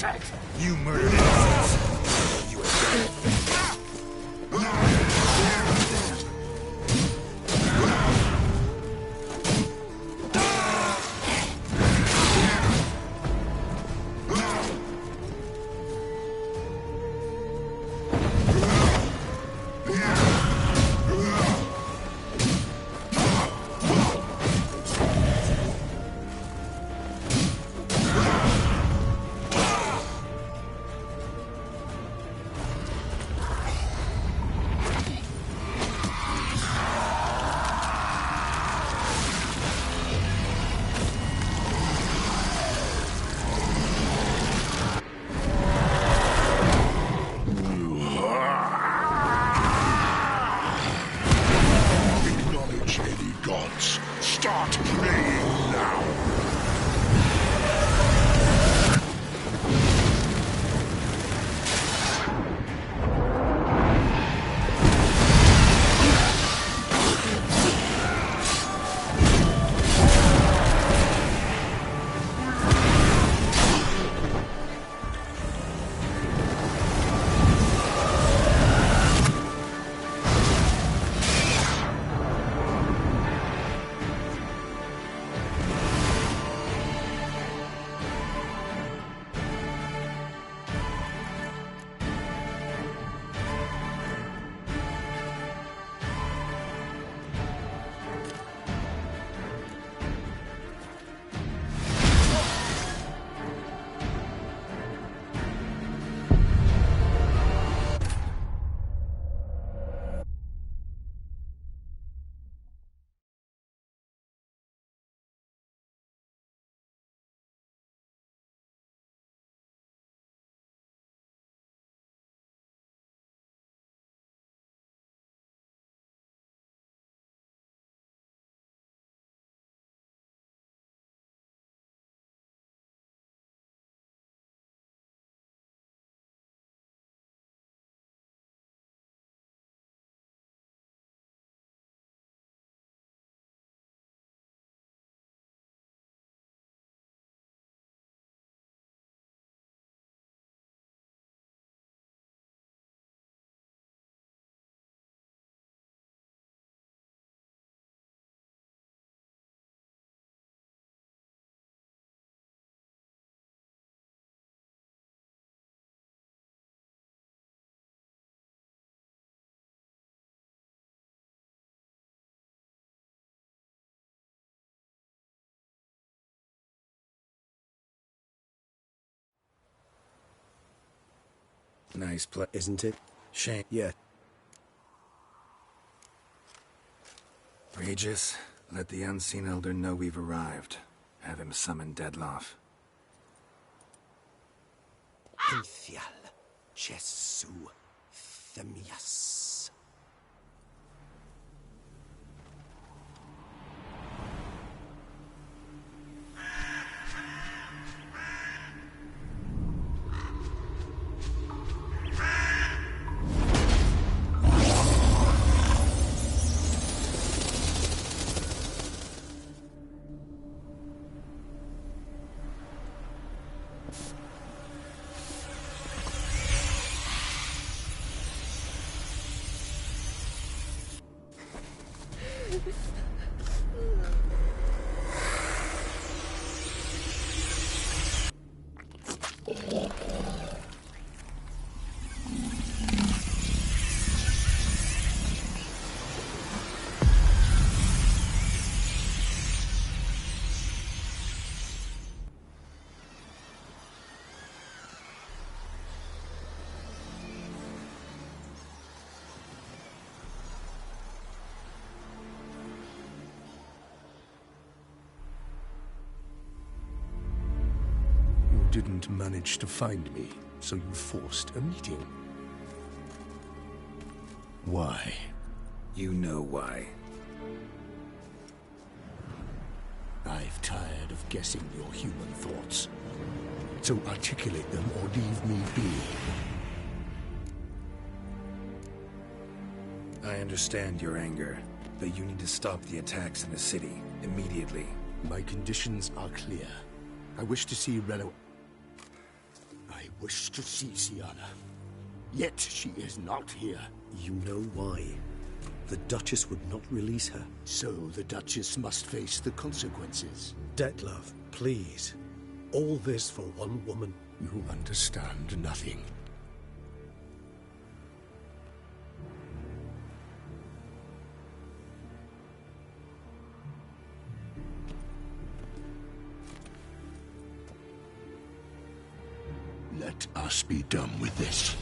protect! You murdered innocents! You Nice play, isn't it? Shame. Yeah. Regis, let the Unseen Elder know we've arrived. Have him summon Deadloff. Hynthial, Jesu, Themias. Didn't manage to find me, so you forced a meeting. Why? You know why. I've tired of guessing your human thoughts. So articulate them or leave me be. I understand your anger, but you need to stop the attacks in the city, immediately. My conditions are clear. I wish to see Relo... I wish to see Syanna. Yet she is not here. You know why. The Duchess would not release her. So the Duchess must face the consequences. Dettlaff, please. All this for one woman. You understand nothing. Let us be done with this.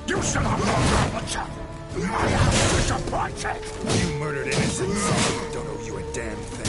You shall have no butcher! My house is appointed! You murdered innocents. Don't owe you a damn thing.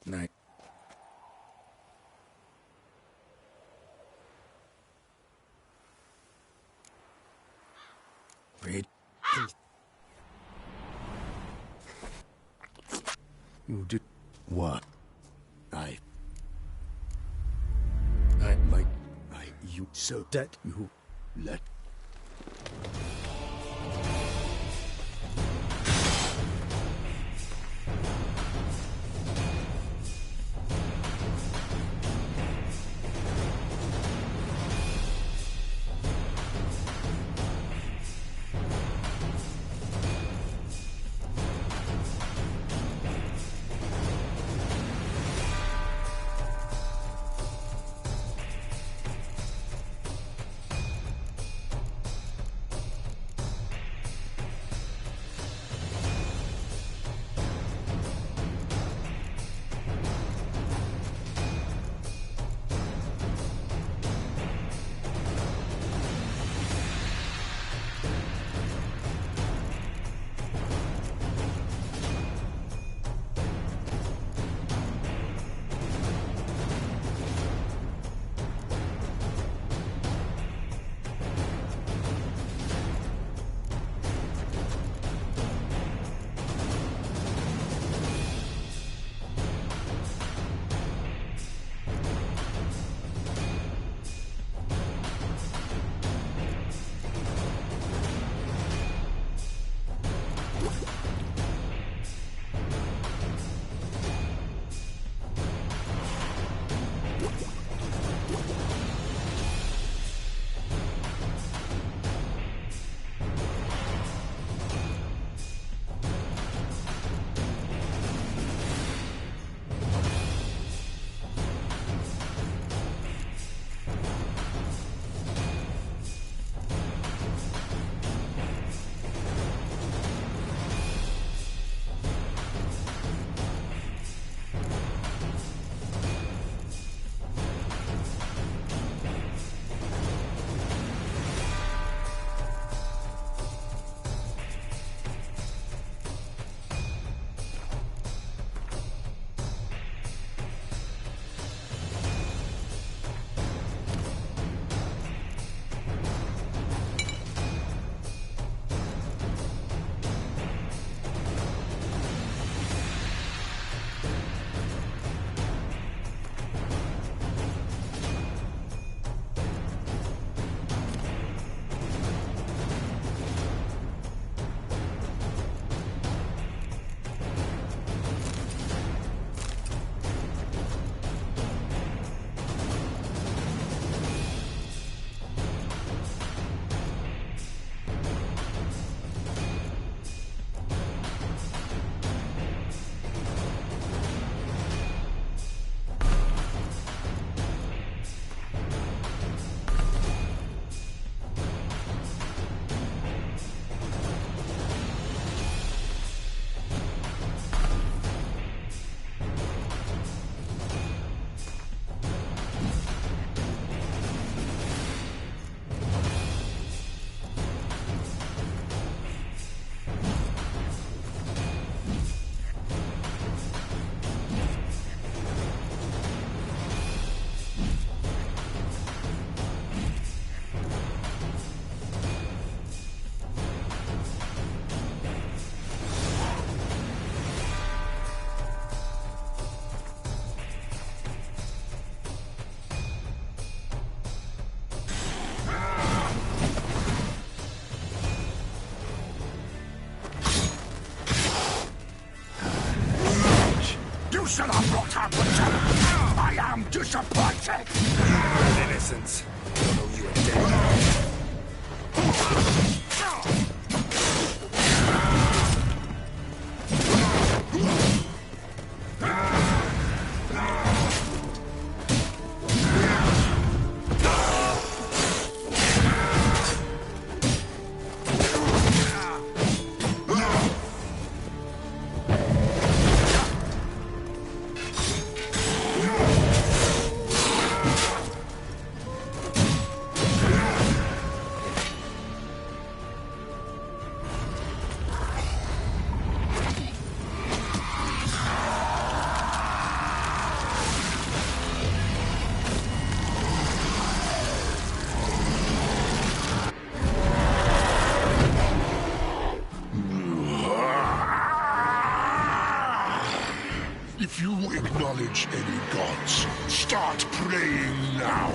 Night. Read. You did what? You so Dead. You let. should have brought up with him. I am disappointed. Innocence. I know you are dead. If you acknowledge any gods, start praying now.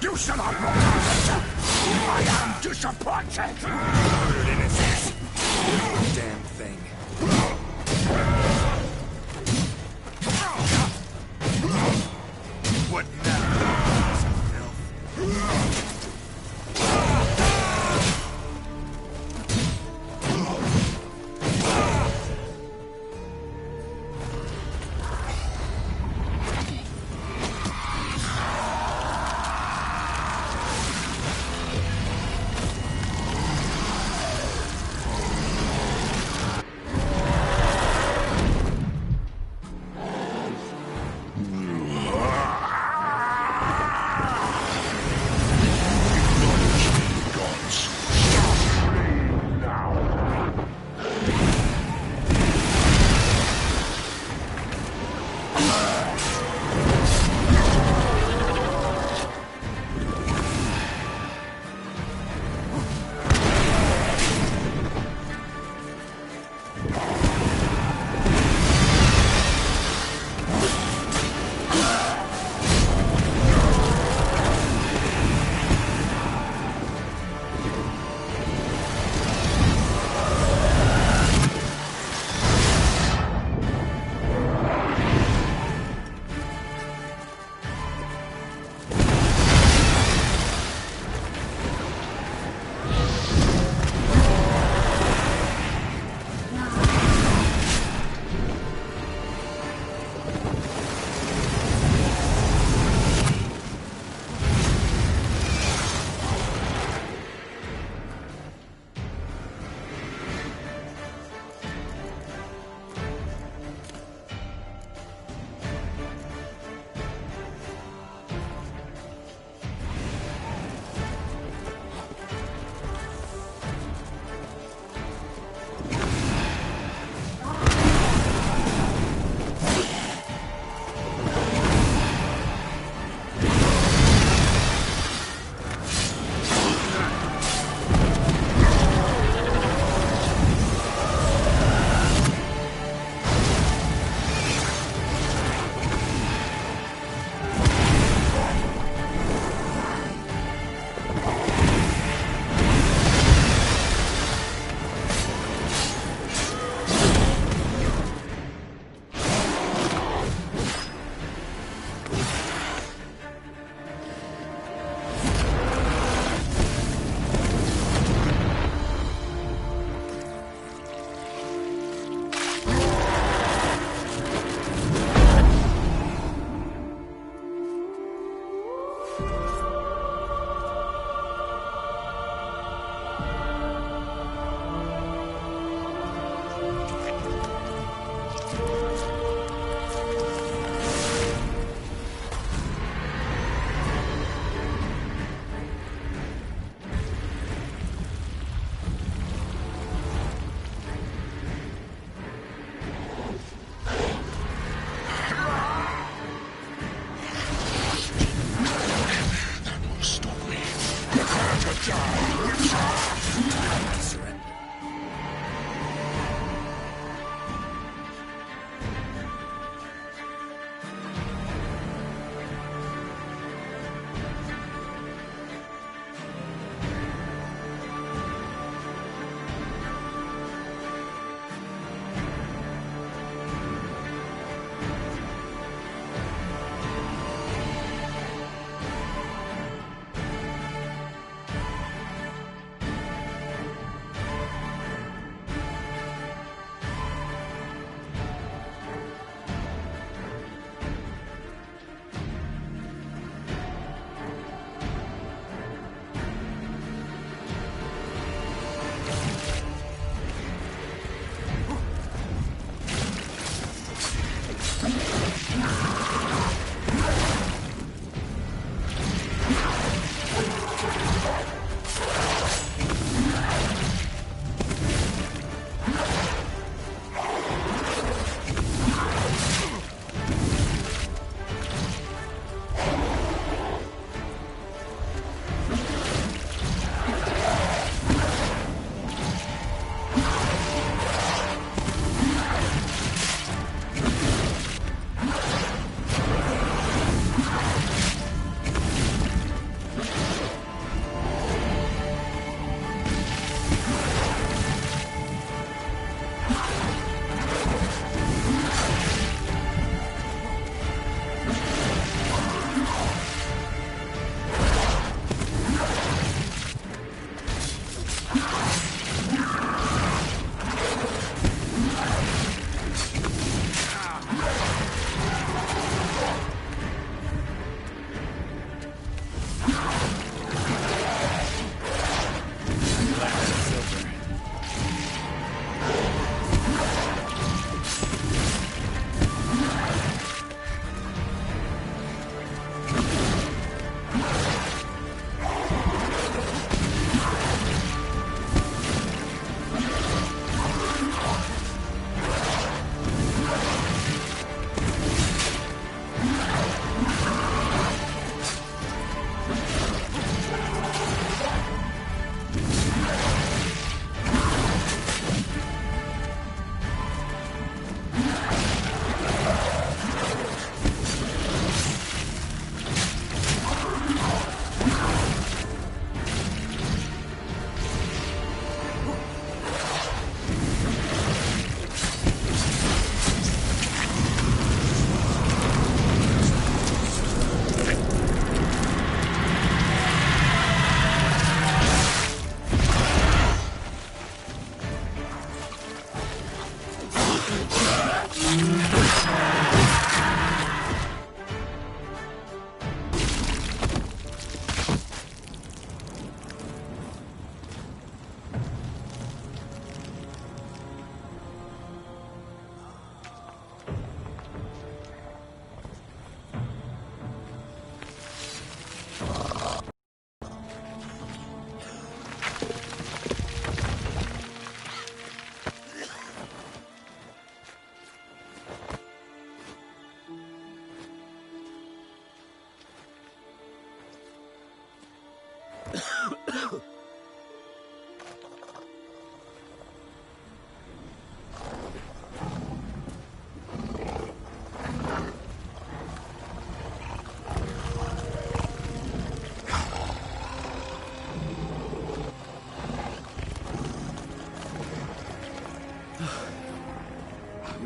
You shall not walk on. I am disappointed. Murdered innocents. Damn thing. What now? Filth.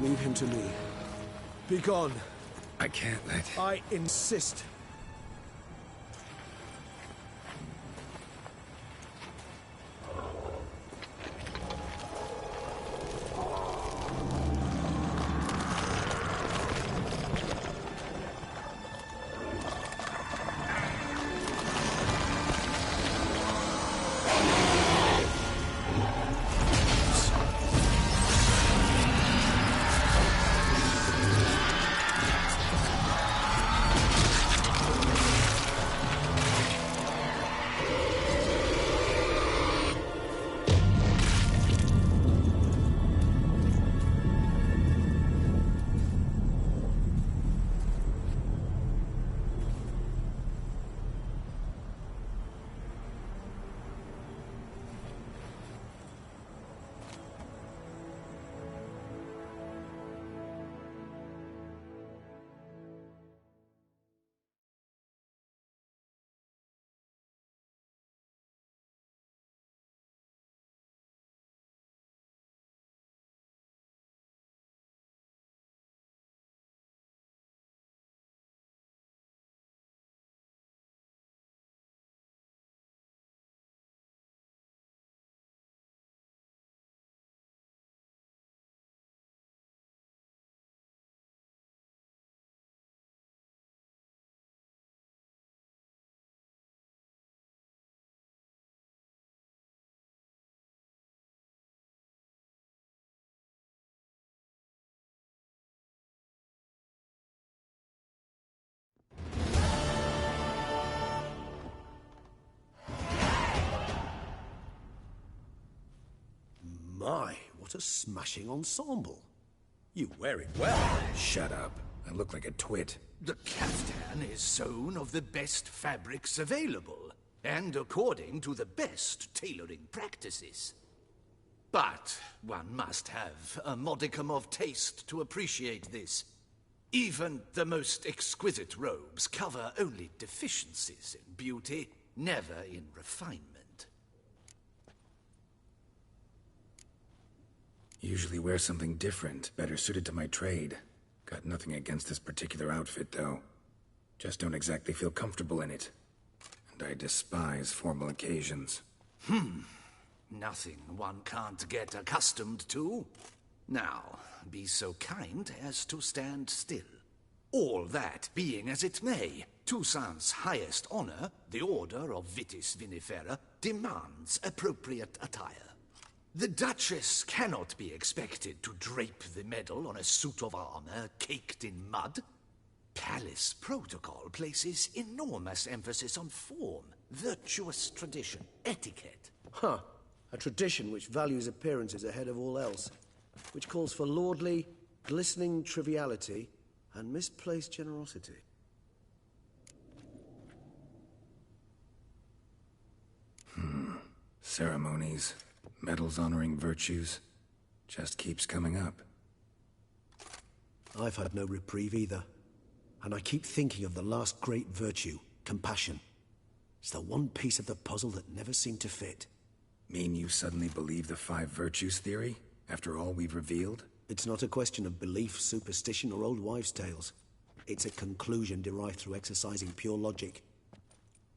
Leave him to me. Be gone. I can't let... I insist. My, what a smashing ensemble. You wear it well. Shut up. I look like a twit. The caftan is sewn of the best fabrics available, and according to the best tailoring practices. But one must have a modicum of taste to appreciate this. Even the most exquisite robes cover only deficiencies in beauty, never in refinement. Usually wear something different, better suited to my trade. Got nothing against this particular outfit, though. Just don't exactly feel comfortable in it. And I despise formal occasions. Nothing one can't get accustomed to. Now, be so kind as to stand still. All that being as it may, Toussaint's highest honor, the Order of Vitis Vinifera, demands appropriate attire. The Duchess cannot be expected to drape the medal on a suit of armor caked in mud. Palace protocol places enormous emphasis on form, virtuous tradition, etiquette. Huh. A tradition which values appearances ahead of all else. Which calls for lordly, glistening triviality and misplaced generosity. Ceremonies, medals honoring virtues, just keeps coming up. I've had no reprieve either. And I keep thinking of the last great virtue, compassion. It's the one piece of the puzzle that never seemed to fit. Mean you suddenly believe the 5 virtues theory, after all we've revealed? It's not a question of belief, superstition, or old wives' tales. It's a conclusion derived through exercising pure logic.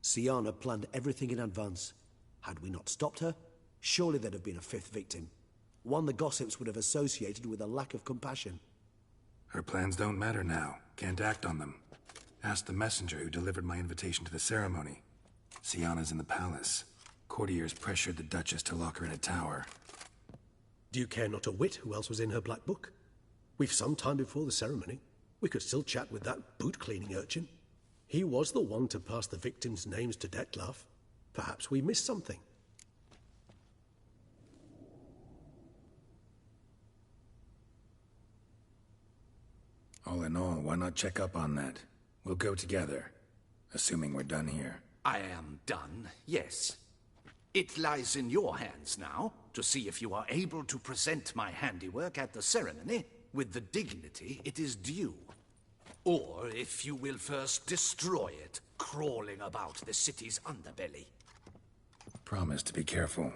Syanna planned everything in advance. Had we not stopped her, surely there'd have been a 5th victim. One the gossips would have associated with a lack of compassion. Her plans don't matter now. Can't act on them. Ask the messenger who delivered my invitation to the ceremony. Syanna's in the palace. Courtiers pressured the Duchess to lock her in a tower. Do you care not a whit who else was in her black book? We've some time before the ceremony. We could still chat with that boot-cleaning urchin. He was the one to pass the victims' names to Dettlaff. Perhaps we missed something. All in all, why not check up on that? We'll go together, assuming we're done here. I am done, yes. It lies in your hands now to see if you are able to present my handiwork at the ceremony with the dignity it is due. Or if you will first destroy it, crawling about the city's underbelly. Promise to be careful.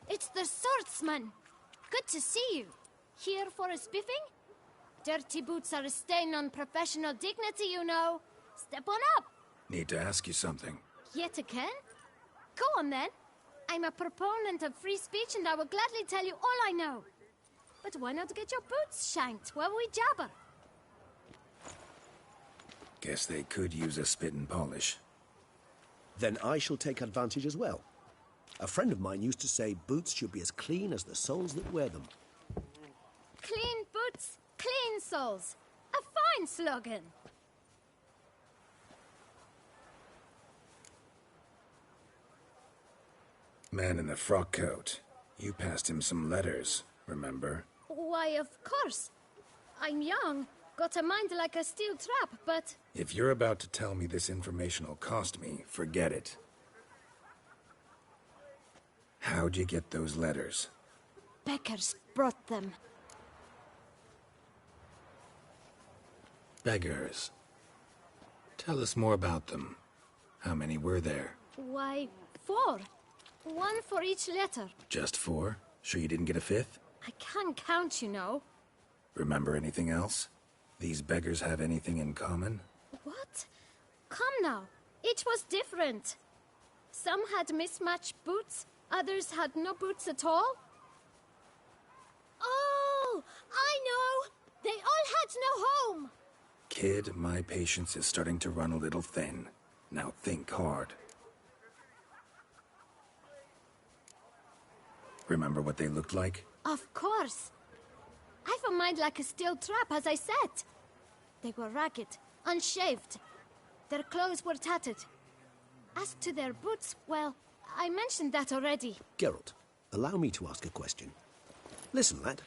It's the swordsman. Good to see you. Here for a spiffing? Dirty boots are a stain on professional dignity, you know. Step on up. Need to ask you something. Yet again? Go on then. I'm a proponent of free speech and I will gladly tell you all I know. But why not get your boots shanked while we jabber? Guess they could use a spit and polish. Then I shall take advantage as well. A friend of mine used to say boots should be as clean as the soles that wear them. Clean boots, clean soles. A fine slogan. Man in the frock coat. You passed him some letters, remember? Why, of course. I'm young, got a mind like a steel trap, but... If you're about to tell me this information will cost me, forget it. How'd you get those letters? Beggars brought them. Beggars. Tell us more about them. How many were there? Why, 4. 1 for each letter. Just 4? Sure you didn't get a 5th? I can't count, you know. Remember anything else? These beggars have anything in common? What? Come now. Each was different. Some had mismatched boots, others had no boots at all. Oh, I know! They all had no home! Kid, my patience is starting to run a little thin. Now think hard. Remember what they looked like? Of course. I've a mind like a steel trap, as I said. They were ragged, unshaved. Their clothes were tattered. As to their boots, well, I mentioned that already. Geralt, allow me to ask a question. Listen, lad.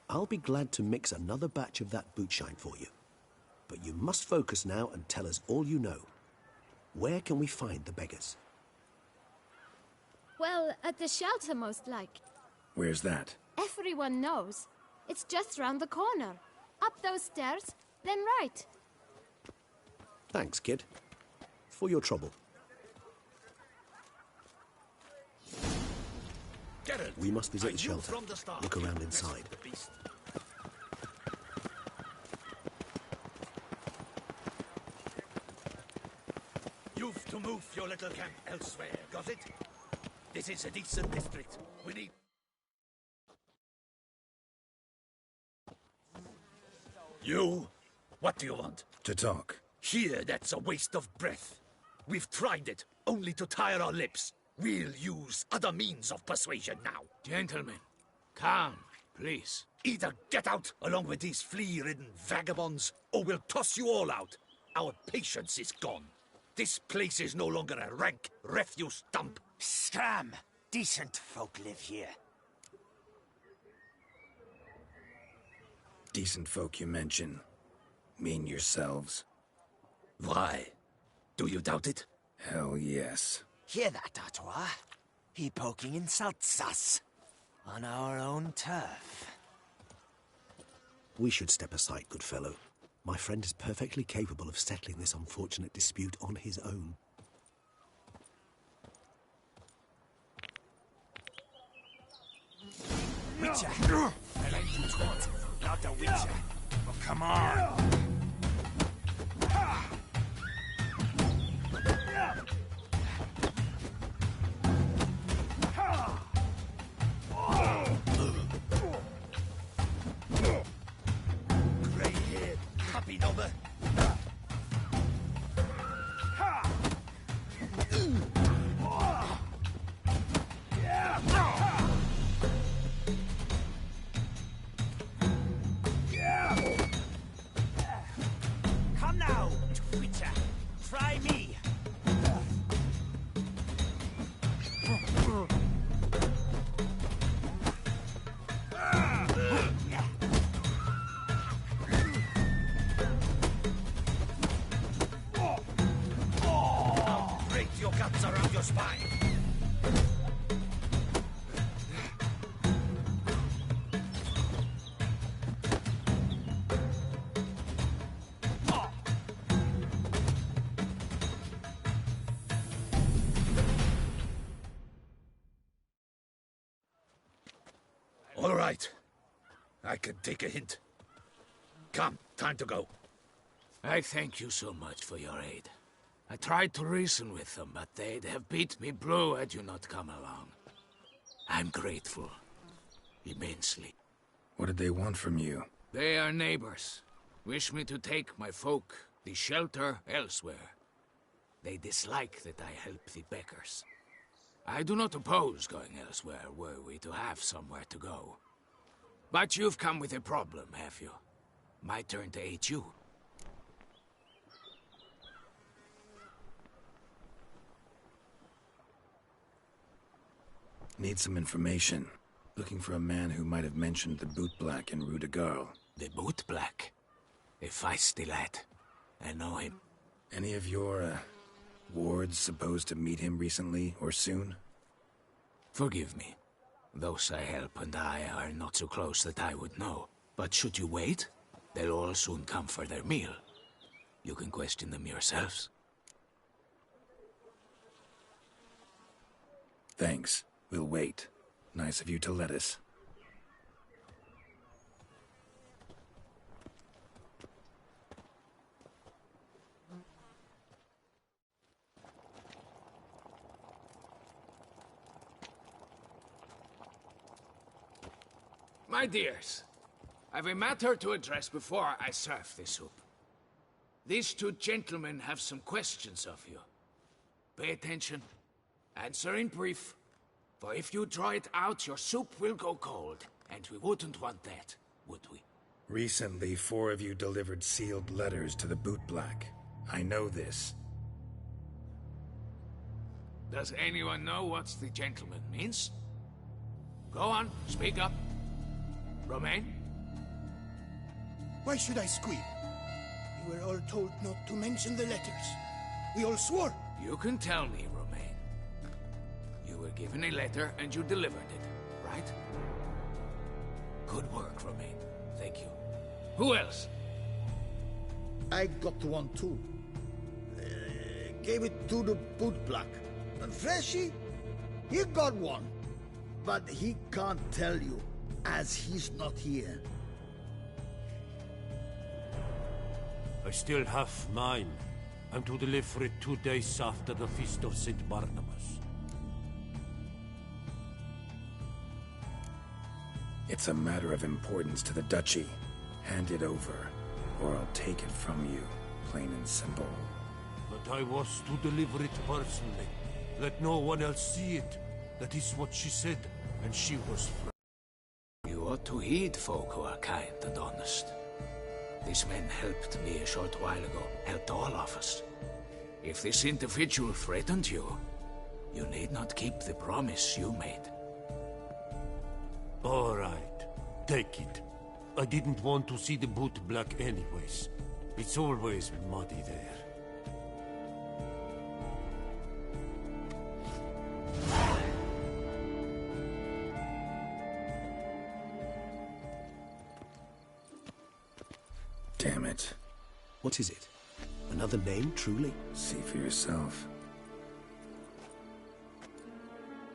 I'll be glad to mix another batch of that boot shine for you. But you must focus now and tell us all you know. Where can we find the beggars? Well, at the shelter, most like. Where's that? Everyone knows. It's just round the corner. Up those stairs, then right. Thanks, kid. For your trouble. Geralt, We must visit I the knew shelter. from the start Look you around messed inside. with the beast. You've to move your little camp elsewhere, got it? This is a decent district. We need... You? What do you want? To talk. Here, that's a waste of breath. We've tried it, only to tire our lips. We'll use other means of persuasion now. Gentlemen, calm, please. Either get out along with these flea-ridden vagabonds, or we'll toss you all out. Our patience is gone. This place is no longer a rank refuse dump. Scram! Decent folk live here. Decent folk you mention. Mean yourselves? Why? Do you doubt it? Hell yes. Hear that, Artois? He poking insults us. On our own turf. We should step aside, good fellow. My friend is perfectly capable of settling this unfortunate dispute on his own. Witcher! I like to twat, not a witcher. Oh, come on! All right. I can take a hint. Come, time to go. I thank you so much for your aid. I tried to reason with them, but they'd have beat me blue had you not come along. I'm grateful. Immensely. What did they want from you? They are neighbors. Wish me to take my folk, the shelter, elsewhere. They dislike that I help the Beckers. I do not oppose going elsewhere, were we to have somewhere to go. But you've come with a problem, have you? My turn to aid you. Need some information. Looking for a man who might have mentioned the Boot Black in Rue de Garl. The Boot Black? A feisty lad. I know him. Any of your, wards supposed to meet him recently or soon? Forgive me. Those I help and I are not so close that I would know. But should you wait, they'll all soon come for their meal. You can question them yourselves. Thanks. We'll wait. Nice of you to let us. My dears, I've a matter to address before I serve the soup. These two gentlemen have some questions of you. Pay attention. Answer in brief. For if you draw it out, your soup will go cold. And we wouldn't want that, would we? Recently, 4 of you delivered sealed letters to the Boot Black. I know this. Does anyone know what the gentleman means? Go on, speak up. Romain? Why should I squeal? We were all told not to mention the letters. We all swore. You can tell me, Romain. You were given a letter and you delivered it, right? Good work, Romain. Thank you. Who else? I got one too. Gave it to the Boot Black. And Freshy, he got one. But he can't tell you, as he's not here. I still have mine. I'm to deliver it 2 days after the Feast of St. Barnabas. It's a matter of importance to the Duchy. Hand it over, or I'll take it from you, plain and simple. But I was to deliver it personally. Let no one else see it. That is what she said, and she was You ought to heed folk who are kind and honest. These men helped me a short while ago, helped all of us. If this individual threatened you, you need not keep the promise you made. all right. Take it. I didn't want to see the Boot Black anyways. It's always muddy there. Damn it. What is it? Another name, truly? See for yourself.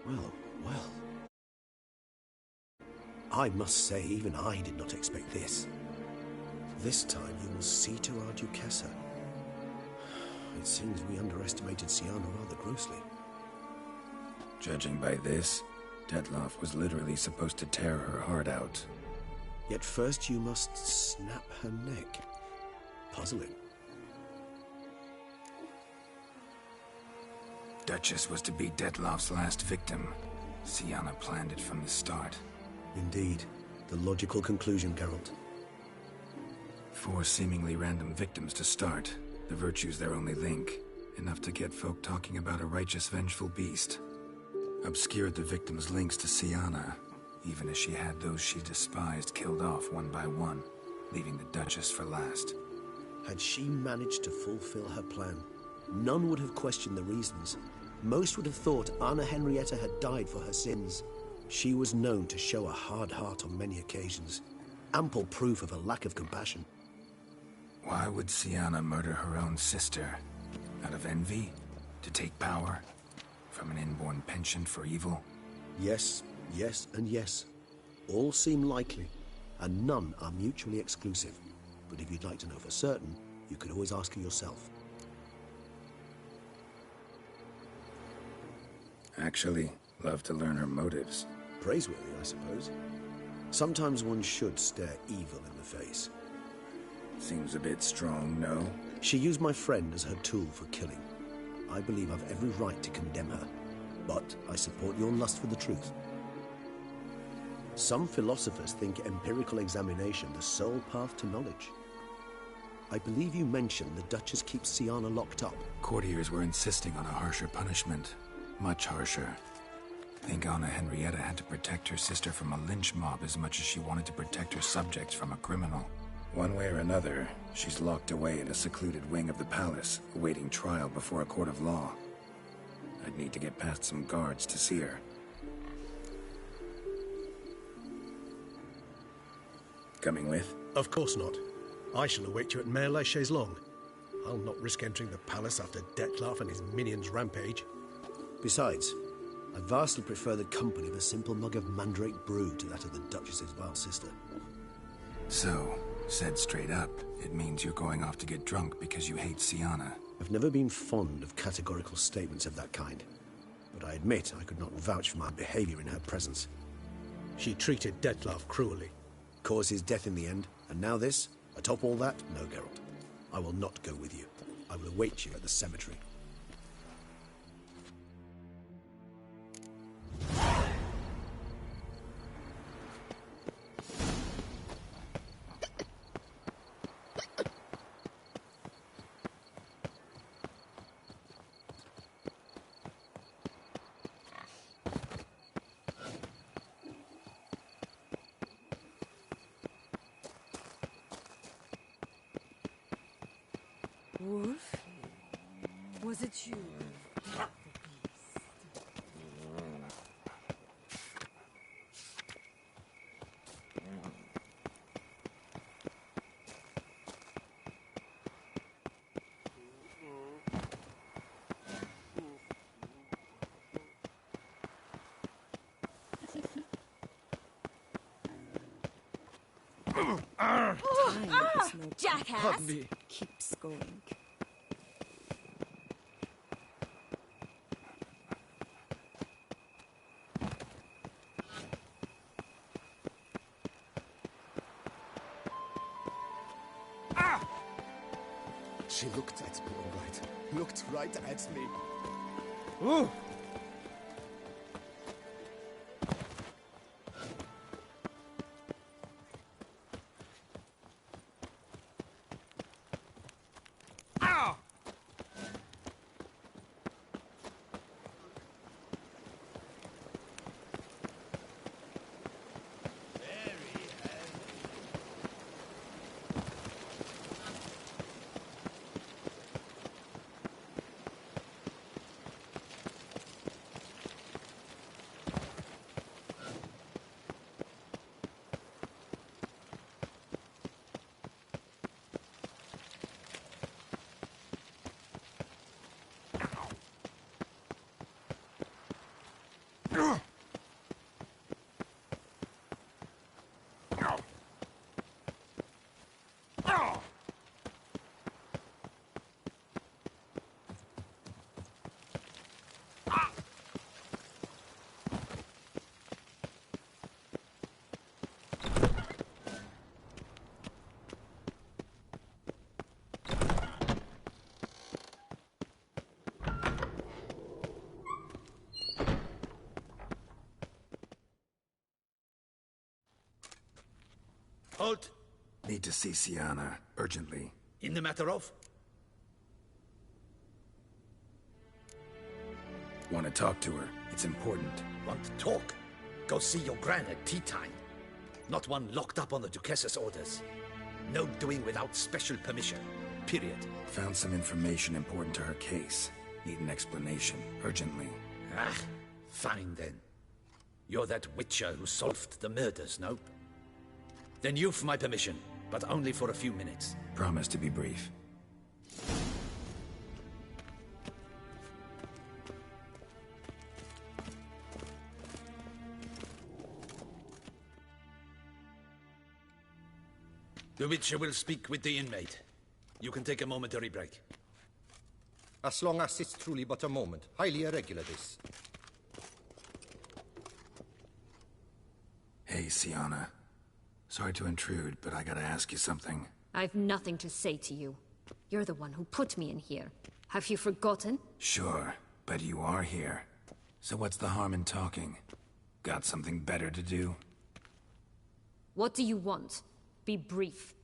Well, well. I must say, even I did not expect this. This time you will see to our Duquesa. It seems we underestimated Syanna rather grossly. Judging by this, Dettlaff was literally supposed to tear her heart out. Yet first you must snap her neck. Puzzling. Duchess was to be Dettlaff's last victim. Syanna planned it from the start. Indeed. The logical conclusion, Geralt. 4 seemingly random victims to start. The virtue's their only link. Enough to get folk talking about a righteous, vengeful beast. Obscured the victims' links to Syanna, even as she had those she despised killed off one by one, leaving the Duchess for last. Had she managed to fulfill her plan, none would have questioned the reasons. Most would have thought Anna Henrietta had died for her sins. She was known to show a hard heart on many occasions. Ample proof of a lack of compassion. Why would Syanna murder her own sister? Out of envy? To take power? From an inborn penchant for evil? Yes, yes, and yes. All seem likely, and none are mutually exclusive. But if you'd like to know for certain, you could always ask her yourself. Actually, love to learn her motives. Praiseworthy, I suppose. Sometimes one should stare evil in the face. Seems a bit strong, no? She used my friend as her tool for killing. I believe I've every right to condemn her, but I support your lust for the truth. Some philosophers think empirical examination the sole path to knowledge. I believe you mentioned the Duchess keeps Siana locked up. Courtiers were insisting on a harsher punishment. Much harsher. I think Anna Henrietta had to protect her sister from a lynch mob as much as she wanted to protect her subjects from a criminal. One way or another, she's locked away in a secluded wing of the palace, awaiting trial before a court of law. I'd need to get past some guards to see her. Coming with? Of course not. I shall await you at Mare la Chaise-Longue. I'll not risk entering the palace after Dettlaff and his minions rampage. Besides, I vastly prefer the company of a simple mug of mandrake brew to that of the Duchess's vile sister. So, said straight up, it means you're going off to get drunk because you hate Siana. I've never been fond of categorical statements of that kind, but I admit I could not vouch for my behavior in her presence. She treated Dettlaff cruelly. Caused his death in the end, and now this? Atop all that? No, Geralt. I will not go with you. I will await you at the cemetery. Wolf? Was it you? Jackass! Keeps going. She looked at me, all right. Looked right at me. Ooh! Halt! Need to see Siana, urgently. In the matter of? Want to talk to her. It's important. Want to talk? Go see your gran at tea time. Not one locked up on the Duchess's orders. No doing without special permission. Period. Found some information important to her case. Need an explanation, urgently. Ah, fine then. You're that witcher who solved the murders, no? Then you've my permission, but only for a few minutes. Promise to be brief. The Witcher will speak with the inmate. You can take a momentary break. As long as it's truly but a moment. Highly irregular, this. Hey, Sienna. Sorry to intrude, but I gotta ask you something. I've nothing to say to you. You're the one who put me in here. Have you forgotten? Sure, but you are here. So what's the harm in talking? Got something better to do? What do you want? Be brief.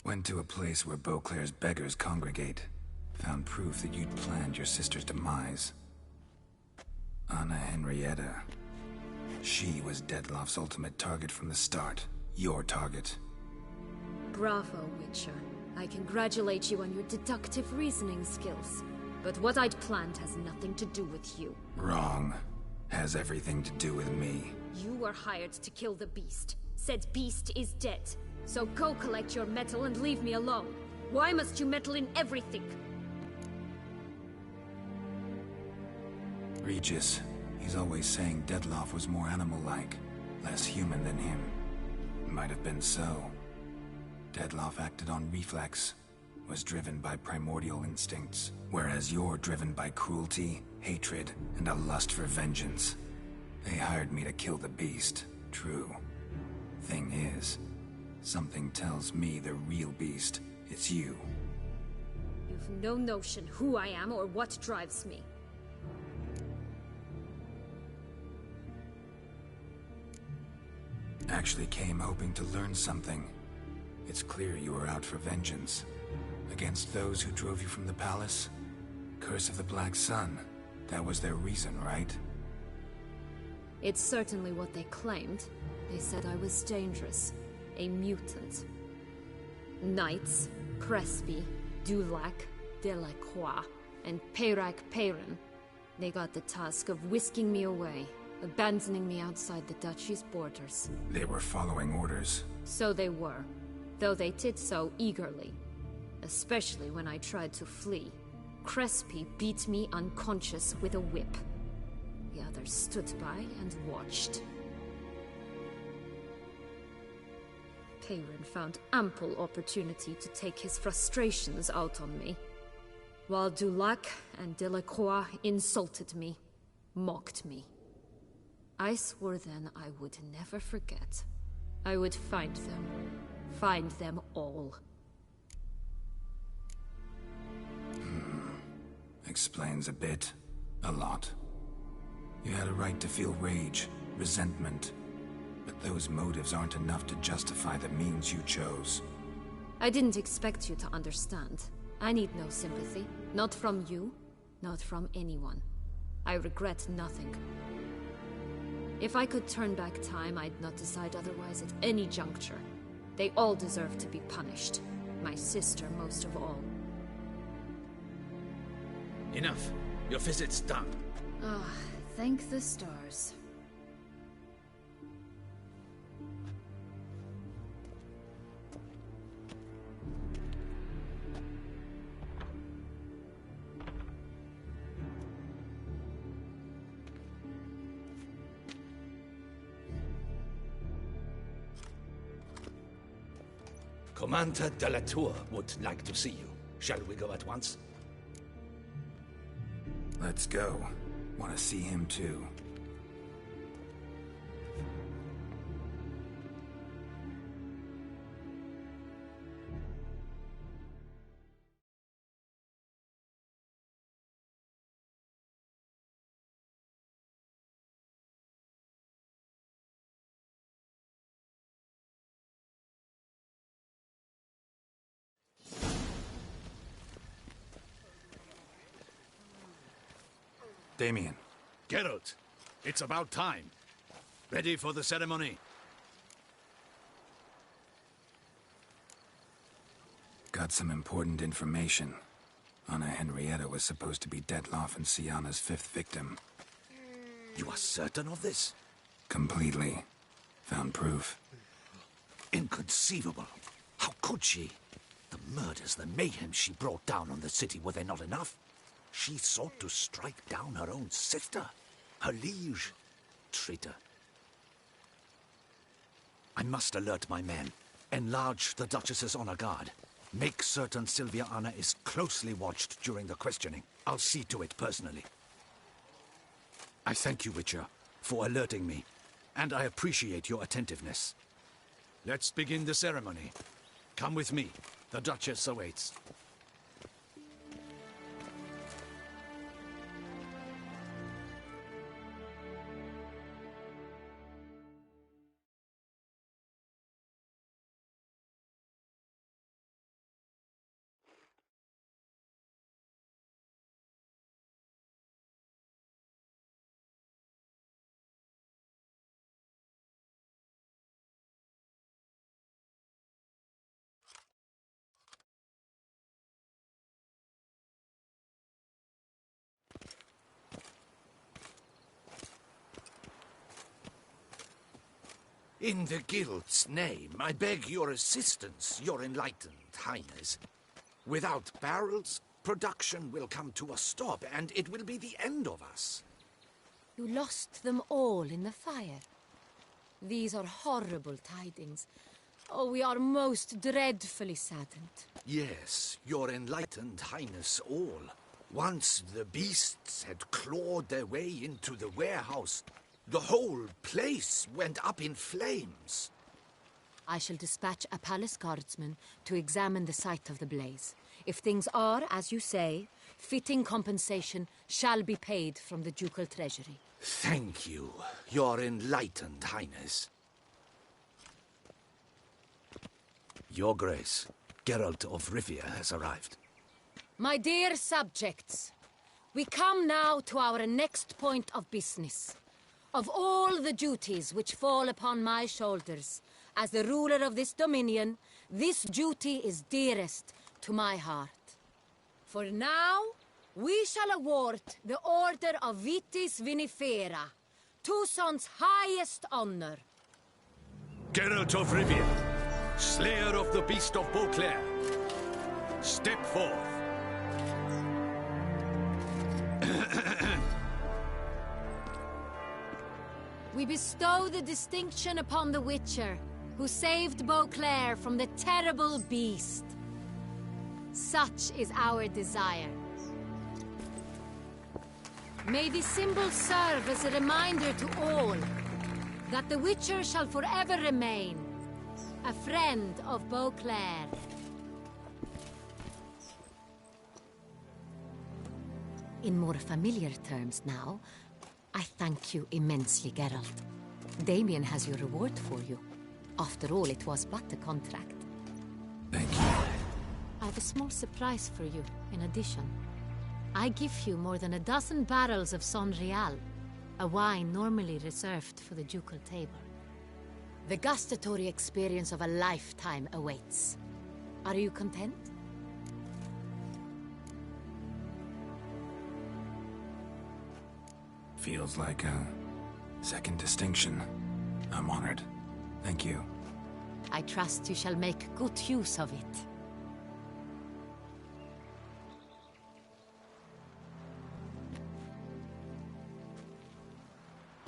Went to a place where Beauclair's beggars congregate. Found proof that you'd planned your sister's demise. Anna Henrietta. She was Dettlaff's ultimate target from the start. Your target. Bravo, Witcher. I congratulate you on your deductive reasoning skills. But what I'd planned has nothing to do with you. Wrong. Has everything to do with me. You were hired to kill the beast. Said beast is dead. So go collect your metal and leave me alone. Why must you meddle in everything? Regis. He's always saying Dettlaff was more animal-like. Less human than him. Might have been so. Dettlaff acted on reflex. Was driven by primordial instincts. Whereas you're driven by cruelty, hatred, and a lust for vengeance. They hired me to kill the beast. True. Thing is, something tells me the real beast is you. You've no notion who I am or what drives me. Actually came hoping to learn something. It's clear you were out for vengeance. Against those who drove you from the palace? Curse of the Black Sun. That was their reason, right? It's certainly what they claimed. They said I was dangerous. A mutant. Knights, Crespi, Dulac, Delacroix, and Peyrac Peyran. They got the task of whisking me away, abandoning me outside the duchy's borders. They were following orders. So they were, though they did so eagerly. Especially when I tried to flee. Crespi beat me unconscious with a whip. The others stood by and watched. Peyran found ample opportunity to take his frustrations out on me, while Dulac and Delacroix insulted me, mocked me. I swore then I would never forget. I would find them all. Explains a bit. A lot. You had a right to feel rage, resentment. But those motives aren't enough to justify the means you chose. I didn't expect you to understand. I need no sympathy. Not from you, not from anyone. I regret nothing. If I could turn back time, I'd not decide otherwise at any juncture. They all deserve to be punished. My sister most of all. Enough. Your visit's done. Ah, thank the stars. Commander de la Tour would like to see you. Shall we go at once? Let's go. Want to see him too. Damien. Geralt, it's about time. Ready for the ceremony? Got some important information. Anna Henrietta was supposed to be Dettlaff and Sienna's 5th victim. You are certain of this? Completely. Found proof. Inconceivable. How could she? The murders, the mayhem she brought down on the city, were they not enough? She sought to strike down her own sister, her liege. Traitor. I must alert my men. Enlarge the Duchess's honor guard. Make certain Sylvia Anna is closely watched during the questioning. I'll see to it personally. I thank you, Witcher, for alerting me, and I appreciate your attentiveness. Let's begin the ceremony. Come with me. The Duchess awaits. In the Guild's name, I beg your assistance, your enlightened highness. Without barrels, production will come to a stop, and it will be the end of us. You lost them all in the fire. These are horrible tidings. Oh, we are most dreadfully saddened. Yes, your enlightened highness all. Once the beasts had clawed their way into the warehouse, the whole place went up in flames. I shall dispatch a palace guardsman to examine the site of the blaze. If things are, as you say, fitting compensation shall be paid from the ducal treasury. Thank you, your enlightened highness. Your Grace, Geralt of Rivia has arrived. My dear subjects, we come now to our next point of business. Of all the duties which fall upon my shoulders, as the ruler of this dominion, this duty is dearest to my heart. For now, we shall award the Order of Vitis Vinifera, Toussaint's highest honor. Geralt of Rivia, slayer of the beast of Beauclair, step forth. We bestow the distinction upon the Witcher, who saved Beauclair from the terrible beast. Such is our desire. May this symbol serve as a reminder to all that the Witcher shall forever remain a friend of Beauclair. In more familiar terms now, I thank you immensely, Geralt. Damien has your reward for you. After all, it was but a contract. Thank you. I have a small surprise for you, in addition. I give you more than a dozen barrels of Son Real, a wine normally reserved for the ducal table. The gustatory experience of a lifetime awaits. Are you content? Feels like a second distinction. I'm honored. Thank you. I trust you shall make good use of it.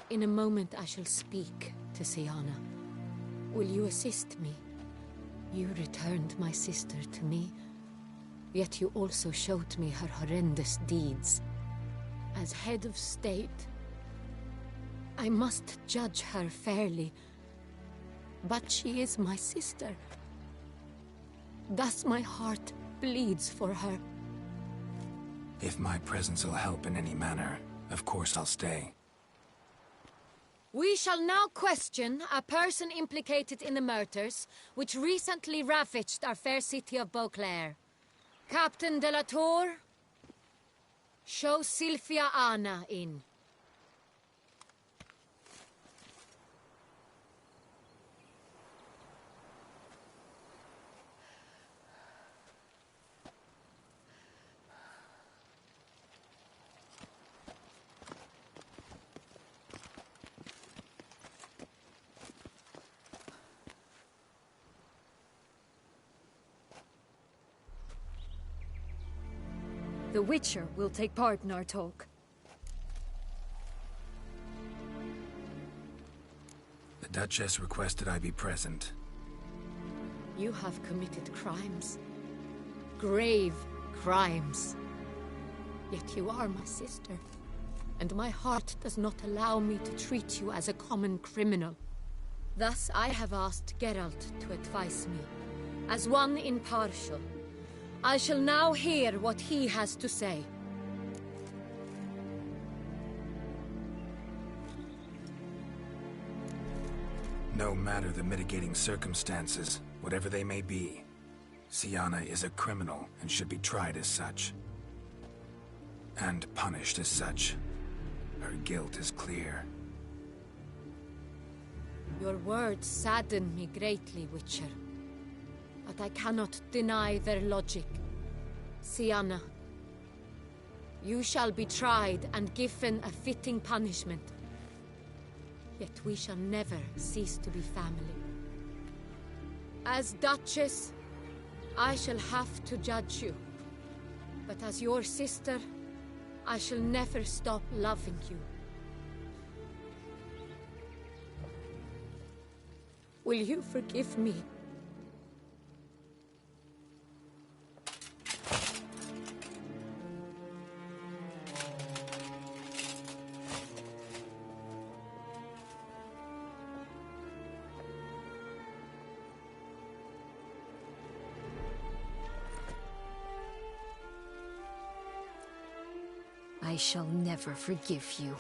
In a moment I shall speak to Syanna. Will you assist me? You returned my sister to me, yet you also showed me her horrendous deeds. As head of state, I must judge her fairly, but she is my sister. Thus my heart bleeds for her. If my presence will help in any manner, of course I'll stay. We shall now question a person implicated in the murders which recently ravaged our fair city of Beauclair. Captain de la Tour, show Sylvia Anna in. The Witcher will take part in our talk. The Duchess requested I be present. You have committed crimes. Grave crimes. Yet you are my sister, and my heart does not allow me to treat you as a common criminal. Thus I have asked Geralt to advise me, as one impartial. I shall now hear what he has to say. No matter the mitigating circumstances, whatever they may be, Syanna is a criminal and should be tried as such. And punished as such. Her guilt is clear. Your words sadden me greatly, Witcher. But I cannot deny their logic. Syanna, you shall be tried and given a fitting punishment. Yet we shall never cease to be family. As Duchess, I shall have to judge you. But as your sister, I shall never stop loving you. Will you forgive me? I shall never forgive you.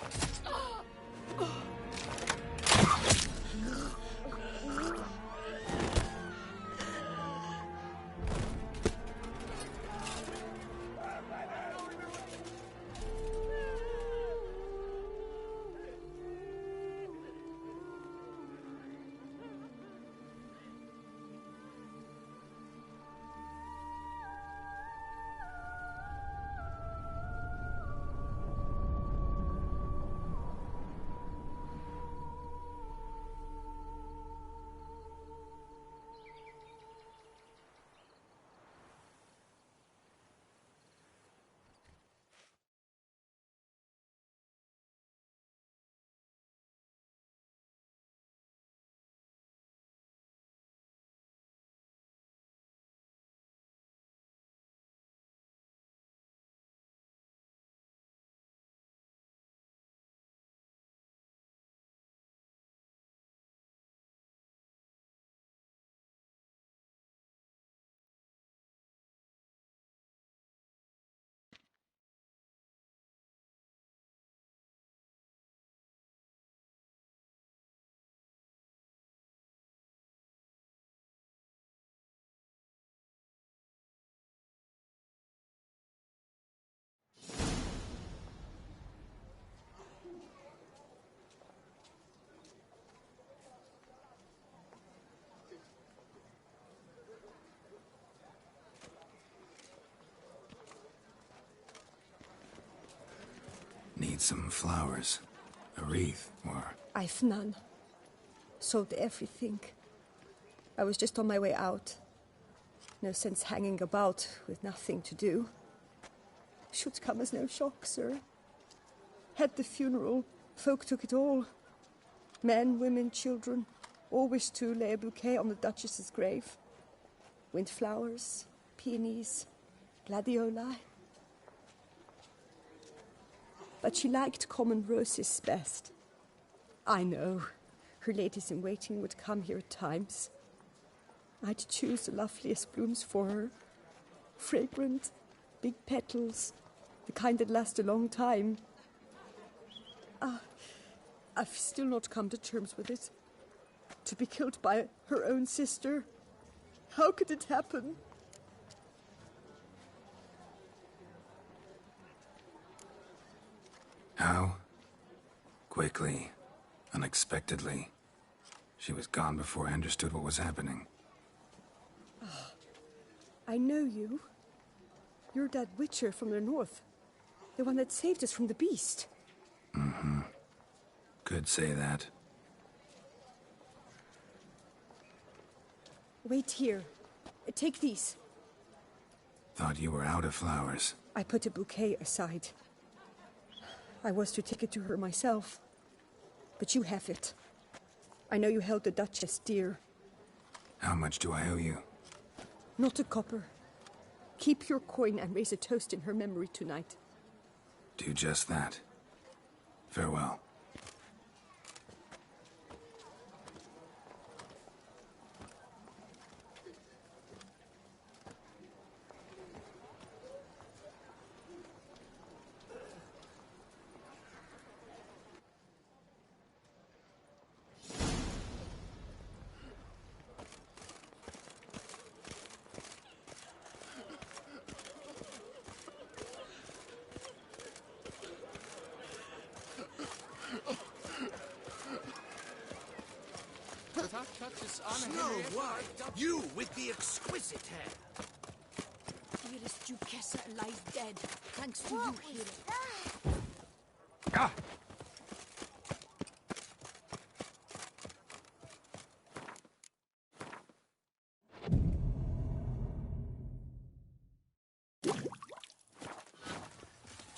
Need some flowers. A wreath, or... I've none. Sold everything. I was just on my way out. No sense hanging about with nothing to do. Should come as no shock, sir. Had the funeral. Folk took it all. Men, women, children. All wished to lay a bouquet on the Duchess's grave. Windflowers, peonies, gladioli. But she liked common roses best. I know. Her ladies-in-waiting would come here at times. I'd choose the loveliest blooms for her. Fragrant, big petals, the kind that last a long time. I've still not come to terms with it. To be killed by her own sister. How could it happen? How? Quickly. Unexpectedly. She was gone before I understood what was happening. I know you. You're that Witcher from the north. The one that saved us from the beast. Mm-hmm. Could say that. Wait here. Take these. Thought you were out of flowers. I put a bouquet aside. I was to take it to her myself. But you have it. I know you held the Duchess dear. How much do I owe you? Not a copper. Keep your coin and raise a toast in her memory tonight. Do just that. Farewell. Snow White, you with the exquisite hair. Dearest Duchessa lies dead, thanks to you, hero. Ah!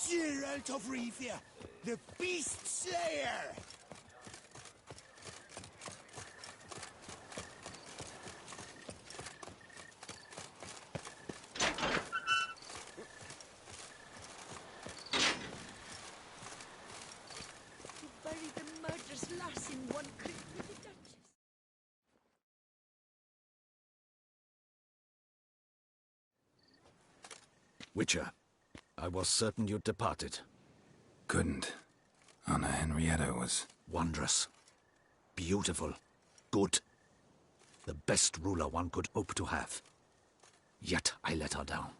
Geralt of Rivia, the Beast Slayer! Bury the murderous lass in one crypt with the Duchess. Witcher, I was certain you'd departed. Couldn't. Anna Henrietta was... Wondrous. Beautiful. Good. The best ruler one could hope to have. Yet I let her down.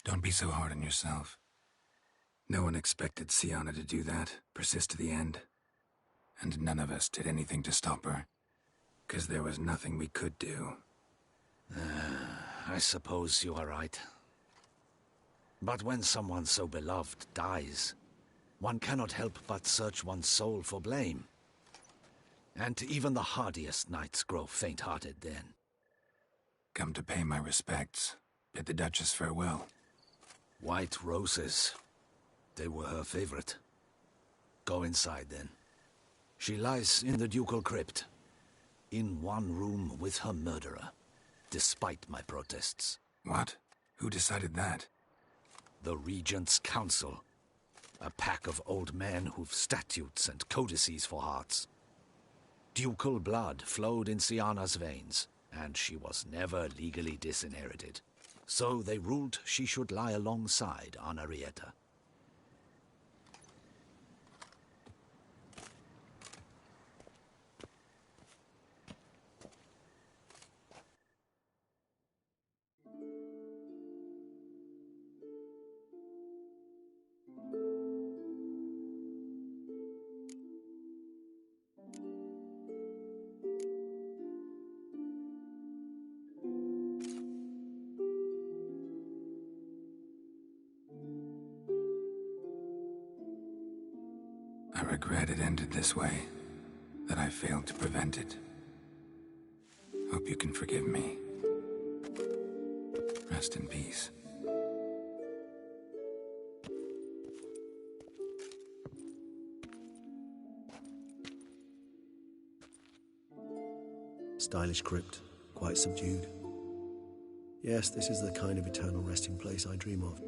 Don't be so hard on yourself. No one expected Sienna to do that, persist to the end. And none of us did anything to stop her. 'Cause there was nothing we could do. I suppose you are right. But when someone so beloved dies, one cannot help but search one's soul for blame. And even the hardiest knights grow faint-hearted then. Come to pay my respects. Bid the Duchess farewell. White roses. They were her favorite. Go inside then. She lies in the ducal crypt, in one room with her murderer, despite my protests. What? Who decided that? The Regent's Council. A pack of old men who've statutes and codices for hearts. Ducal blood flowed in Sienna's veins, and she was never legally disinherited. So they ruled she should lie alongside Anna Rieta. I regret it ended this way, that I failed to prevent it. Hope you can forgive me. Rest in peace. Stylish crypt, quite subdued. Yes, this is the kind of eternal resting place I dream of.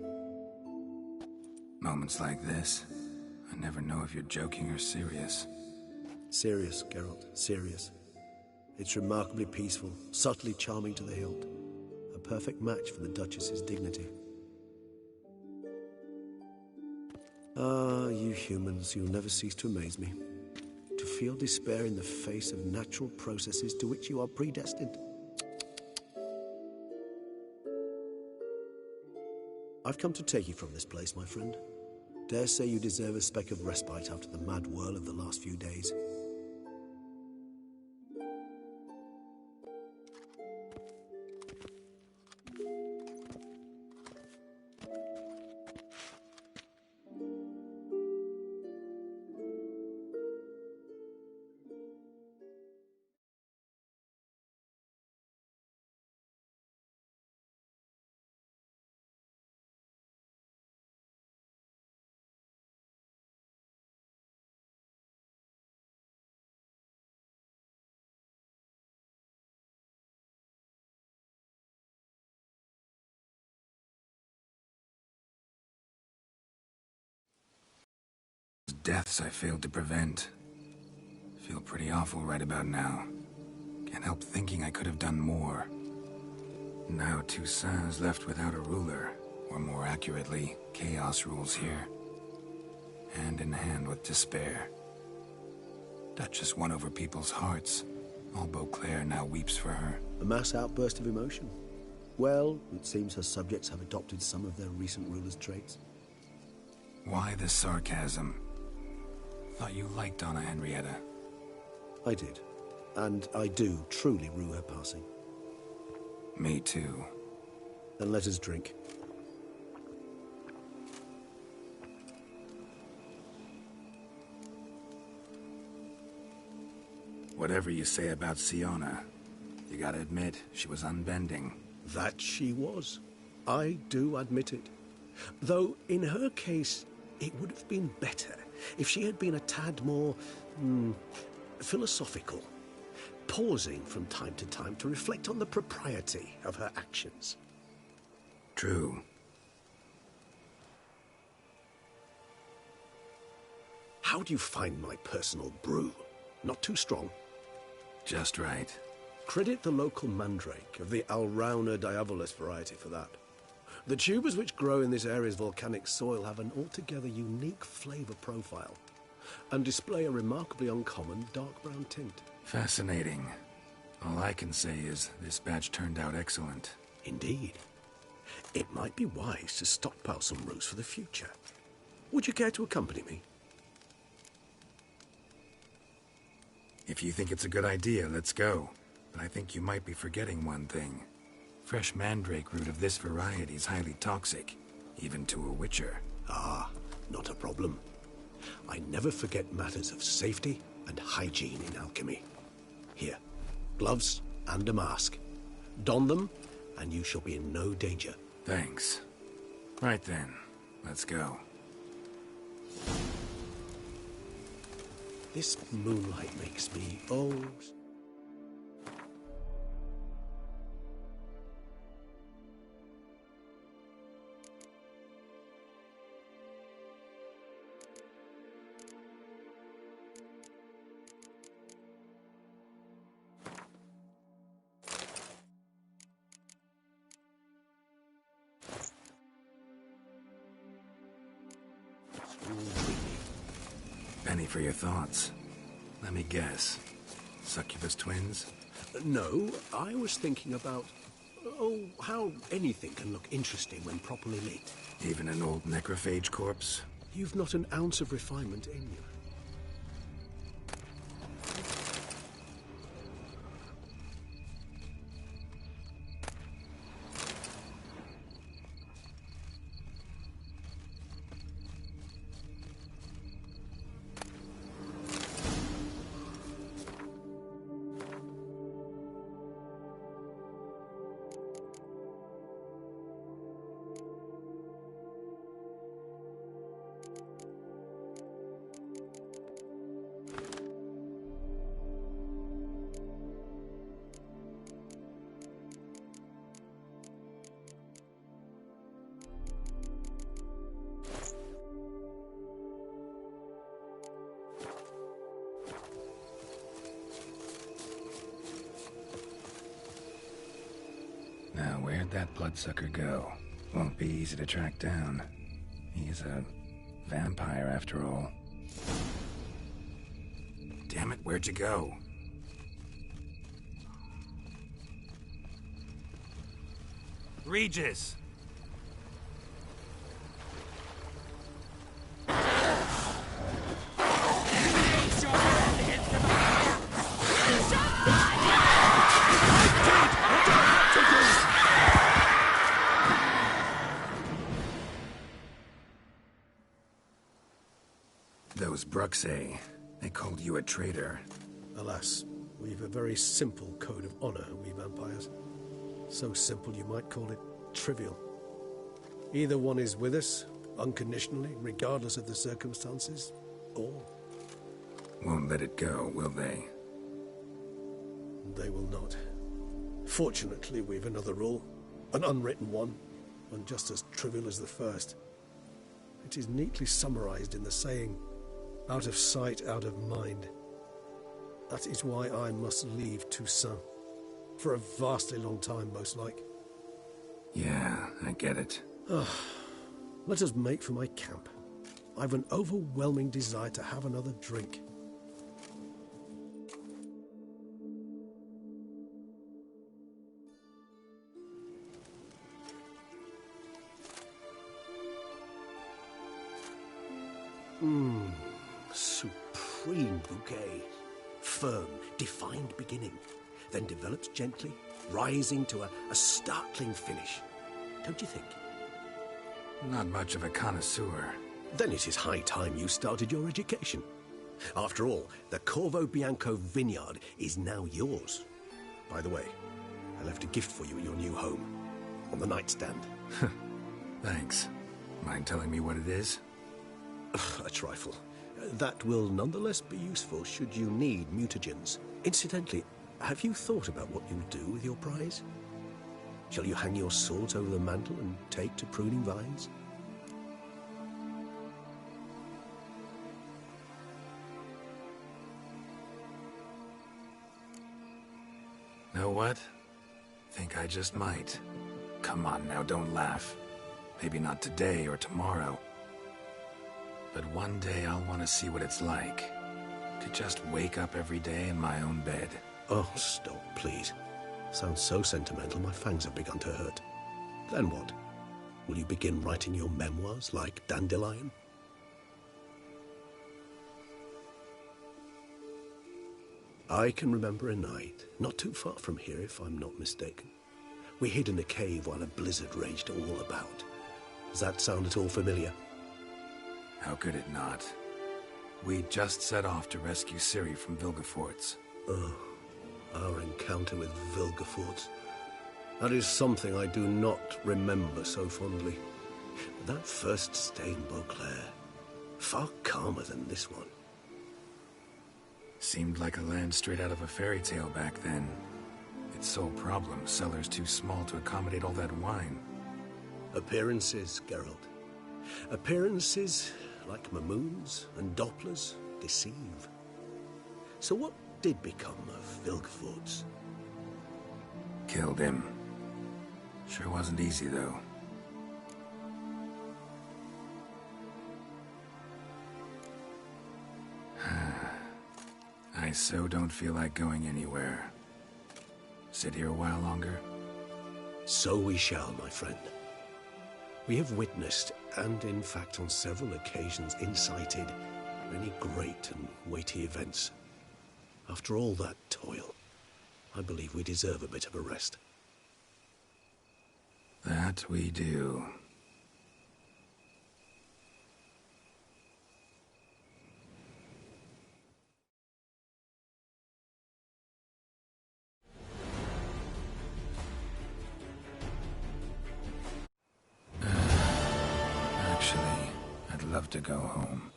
Moments like this, I never know if you're joking or serious. Serious, Geralt, serious. It's remarkably peaceful, subtly charming to the hilt. A perfect match for the Duchess's dignity. Ah, you humans, you'll never cease to amaze me. To feel despair in the face of natural processes to which you are predestined. I've come to take you from this place, my friend. Dare say you deserve a speck of respite after the mad whirl of the last few days. deaths I failed to prevent. Feel pretty awful right about now. Can't help thinking I could have done more. Now Toussaint's left without a ruler, or more accurately, chaos rules here. Hand in hand with despair. Duchess won over people's hearts. All Beauclair now weeps for her. A mass outburst of emotion. Well, it seems her subjects have adopted some of their recent ruler's traits. Why the sarcasm? Thought you liked Donna Henrietta. I did. And I do truly rue her passing. Me too. Then let us drink. Whatever you say about Siona, you gotta admit, she was unbending. That she was. I do admit it. Though, in her case, it would have been better if she had been a tad more philosophical, pausing from time to time to reflect on the propriety of her actions. True. How do you find my personal brew? Not too strong? Just right. Credit the local mandrake of the Alrauna diabolus variety for that. The tubers which grow in this area's volcanic soil have an altogether unique flavor profile and display a remarkably uncommon dark brown tint. Fascinating. All I can say is this batch turned out excellent. Indeed. It might be wise to stockpile some roots for the future. Would you care to accompany me? If you think it's a good idea, let's go. But I think you might be forgetting one thing. Fresh mandrake root of this variety is highly toxic, even to a witcher. Ah, not a problem. I never forget matters of safety and hygiene in alchemy. Here, gloves and a mask. Don them, and you shall be in no danger. Thanks. Right then, let's go. This moonlight makes me old. Penny for your thoughts. Let me guess. Succubus twins? No, I was thinking about, how anything can look interesting when properly lit. Even an old necrophage corpse? You've not an ounce of refinement in you. Now, where'd that bloodsucker go? Won't be easy to track down. He's a vampire, after all. Damn it, where'd you go? Regis! Those Bruxae, they called you a traitor. Alas, we've a very simple code of honor, we vampires. So simple you might call it trivial. Either one is with us, unconditionally, regardless of the circumstances, or... Won't let it go, will they? They will not. Fortunately, we've another rule, an unwritten one, and just as trivial as the first. It is neatly summarized in the saying, Out of sight, out of mind. That is why I must leave Toussaint. For a vastly long time, most like. Yeah, I get it. Let us make for my camp. I've an overwhelming desire to have another drink. Supreme bouquet. Firm, defined beginning, then develops gently, rising to a startling finish. Don't you think? Not much of a connoisseur. Then it is high time you started your education. After all, the Corvo Bianco vineyard is now yours. By the way, I left a gift for you at your new home, on the nightstand. Thanks. Mind telling me what it is? A trifle. That will nonetheless be useful should you need mutagens. Incidentally, have you thought about what you'll do with your prize? Shall you hang your swords over the mantle and take to pruning vines? Know what? Think I just might. Come on now, don't laugh. Maybe not today or tomorrow. But one day I'll want to see what it's like. To just wake up every day in my own bed. Oh, stop, please. Sounds so sentimental, my fangs have begun to hurt. Then what? Will you begin writing your memoirs like Dandelion? I can remember a night, not too far from here if I'm not mistaken. We hid in a cave while a blizzard raged all about. Does that sound at all familiar? How could it not? We just set off to rescue Ciri from Vilgefortz. Oh, our encounter with Vilgefortz. That is something I do not remember so fondly. That first stay in Beauclair, far calmer than this one. Seemed like a land straight out of a fairy tale back then. Its sole problem, cellars too small to accommodate all that wine. Appearances, Geralt. Appearances, like Mamoons and Dopplers, deceive. So what did become of Vilgefortz? Killed him. Sure wasn't easy, though. I so don't feel like going anywhere. Sit here a while longer? So we shall, my friend. We have witnessed, and in fact on several occasions incited, many great and weighty events. After all that toil, I believe we deserve a bit of a rest. That we do. Actually, I'd love to go home.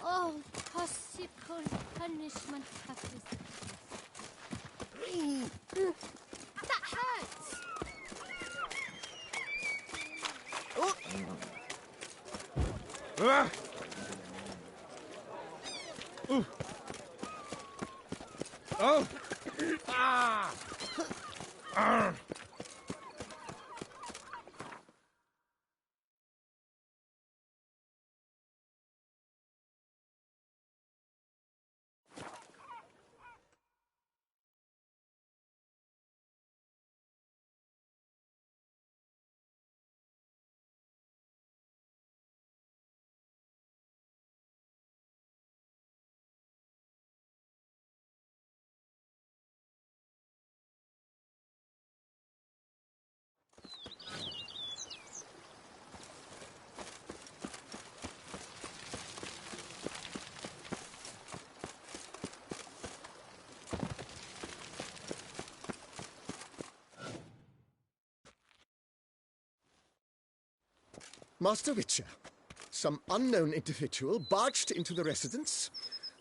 Oh, possible punishment happens. That hurts! Oh! Ah! Master Witcher, some unknown individual barged into the residence.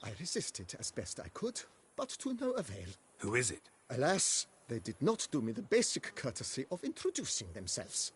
I resisted as best I could, but to no avail. Who is it? Alas, they did not do me the basic courtesy of introducing themselves.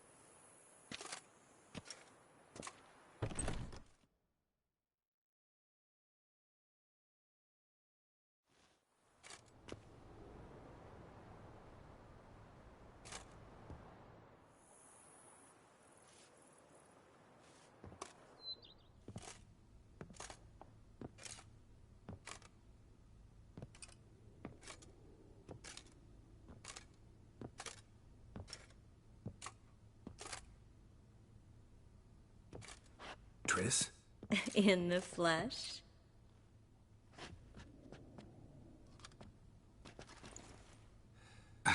Triss? In the flesh? I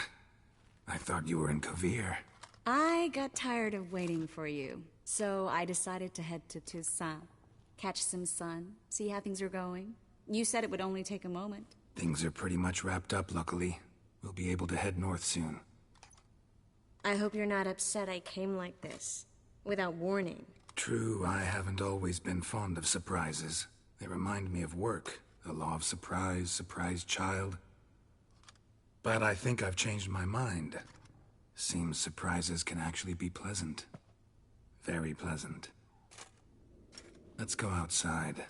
thought you were in Kovir. I got tired of waiting for you, so I decided to head to Toussaint. Catch some sun, see how things are going. You said it would only take a moment. Things are pretty much wrapped up, luckily. We'll be able to head north soon. I hope you're not upset I came like this, without warning. True, I haven't always been fond of surprises. They remind me of work. The law of surprise, surprise child. But I think I've changed my mind. Seems surprises can actually be pleasant. Very pleasant. Let's go outside.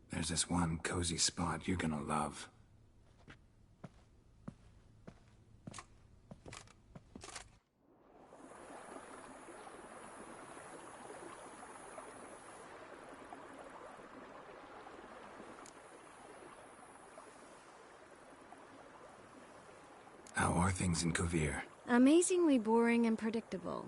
There's this one cozy spot you're gonna love. How are things in Kovir? Amazingly boring and predictable.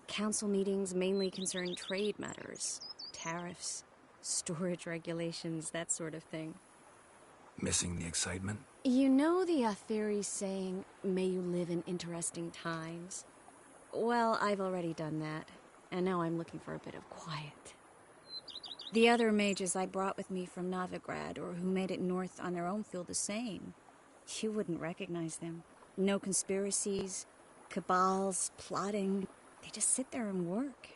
Council meetings mainly concern trade matters, tariffs, storage regulations, that sort of thing. Missing the excitement? You know the Aetheri saying, may you live in interesting times? Well, I've already done that, and now I'm looking for a bit of quiet. The other mages I brought with me from Novigrad, or who made it north on their own, feel the same. You wouldn't recognize them. No conspiracies, cabals, plotting. They just sit there and work,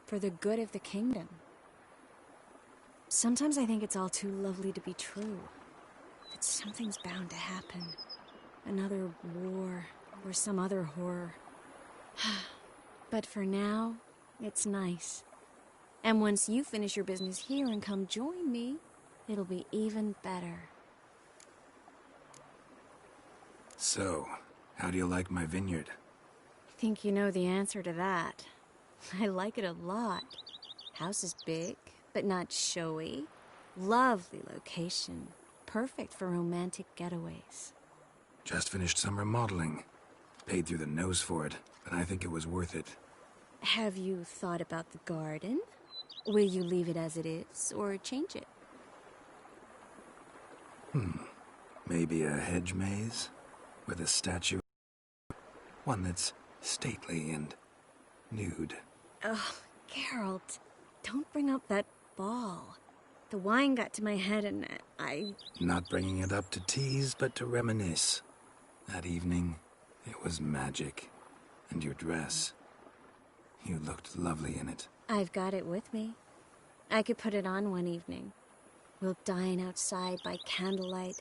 for the good of the kingdom. Sometimes I think it's all too lovely to be true. That something's bound to happen. Another war, or some other horror. But for now, it's nice. And once you finish your business here and come join me, it'll be even better. So, how do you like my vineyard? I think you know the answer to that. I like it a lot. House is big, but not showy. Lovely location. Perfect for romantic getaways. Just finished some remodeling. Paid through the nose for it, but I think it was worth it. Have you thought about the garden? Will you leave it as it is, or change it? Maybe a hedge maze? With a statue. One that's stately and nude. Oh, Geralt, don't bring up that ball. The wine got to my head and I... Not bringing it up to tease, but to reminisce. That evening, it was magic. And your dress. You looked lovely in it. I've got it with me. I could put it on one evening. We'll dine outside by candlelight.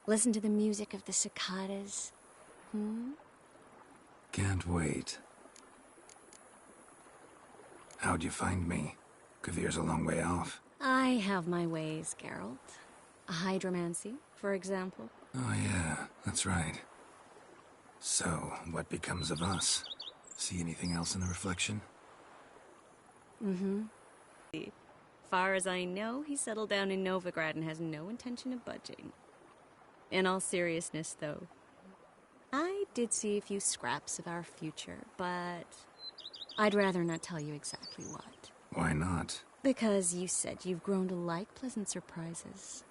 Listen to the music of the cicadas. Can't wait. How'd you find me? Kovir's a long way off. I have my ways, Geralt. Hydromancy, for example. Oh yeah, that's right. So, what becomes of us? See anything else in the reflection? Far as I know, he settled down in Novigrad and has no intention of budging. In all seriousness, though, I did see a few scraps of our future, but I'd rather not tell you exactly what. Why not? Because you said you've grown to like pleasant surprises.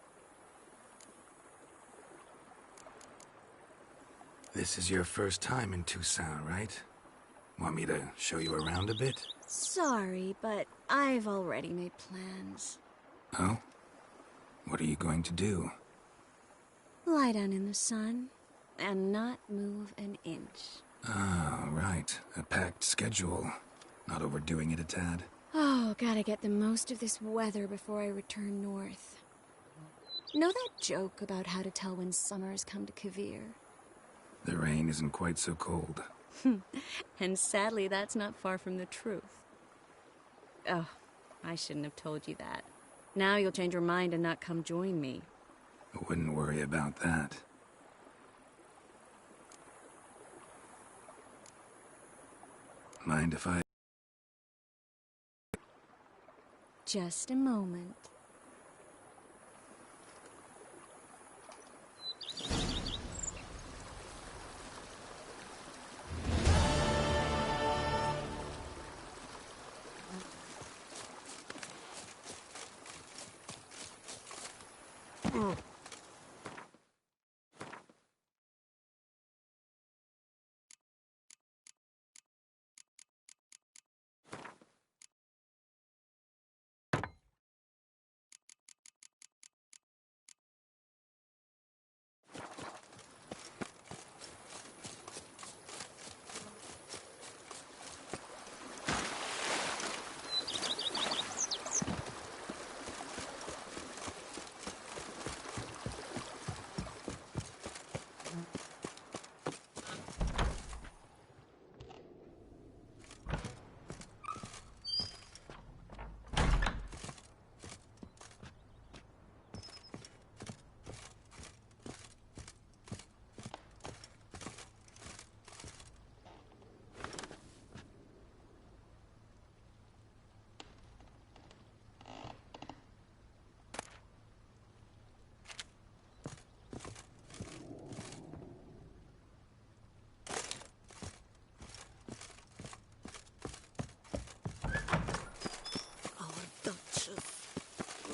This is your first time in Toussaint, right? Want me to show you around a bit? Sorry, but I've already made plans. Oh? What are you going to do? Lie down in the sun and not move an inch. Ah, right. A packed schedule. Not overdoing it a tad. Oh, gotta get the most of this weather before I return north. Know that joke about how to tell when summer's come to Kavir? The rain isn't quite so cold. And sadly, that's not far from the truth. Oh, I shouldn't have told you that. Now you'll change your mind and not come join me. I wouldn't worry about that. Mind if I... Just a moment.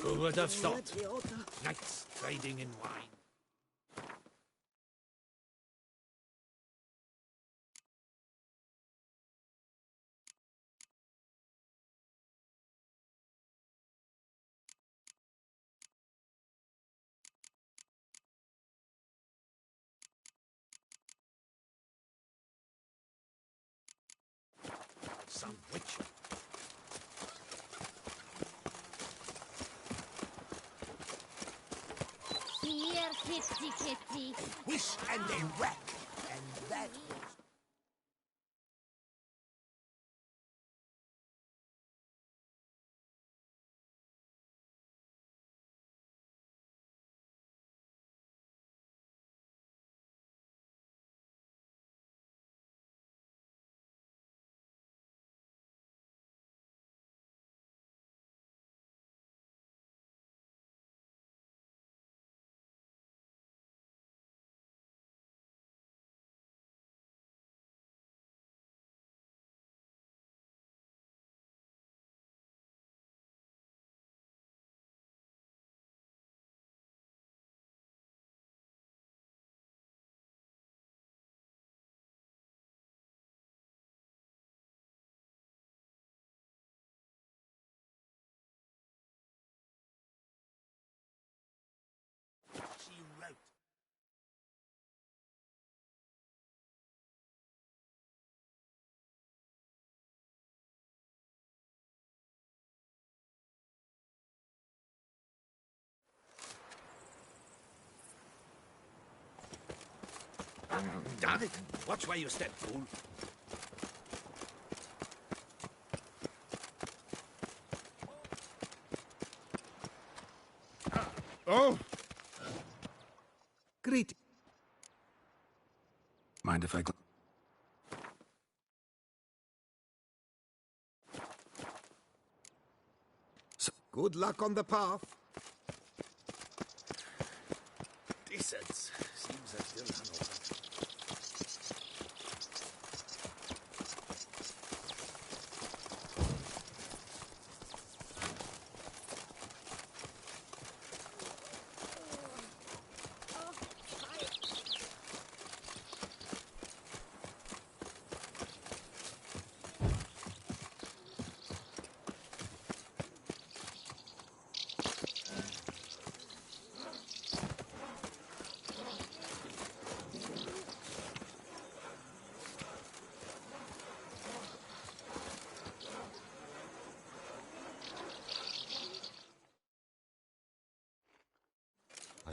Who would have thought? Knights trading in wine. Some witch. Here, kitty kitty. Wish and a whack, and that was... She wrote. Damn it! Watch where you step, fool. Oh! Great. Mind if I... Good luck on the path. Distance seems a still unopened.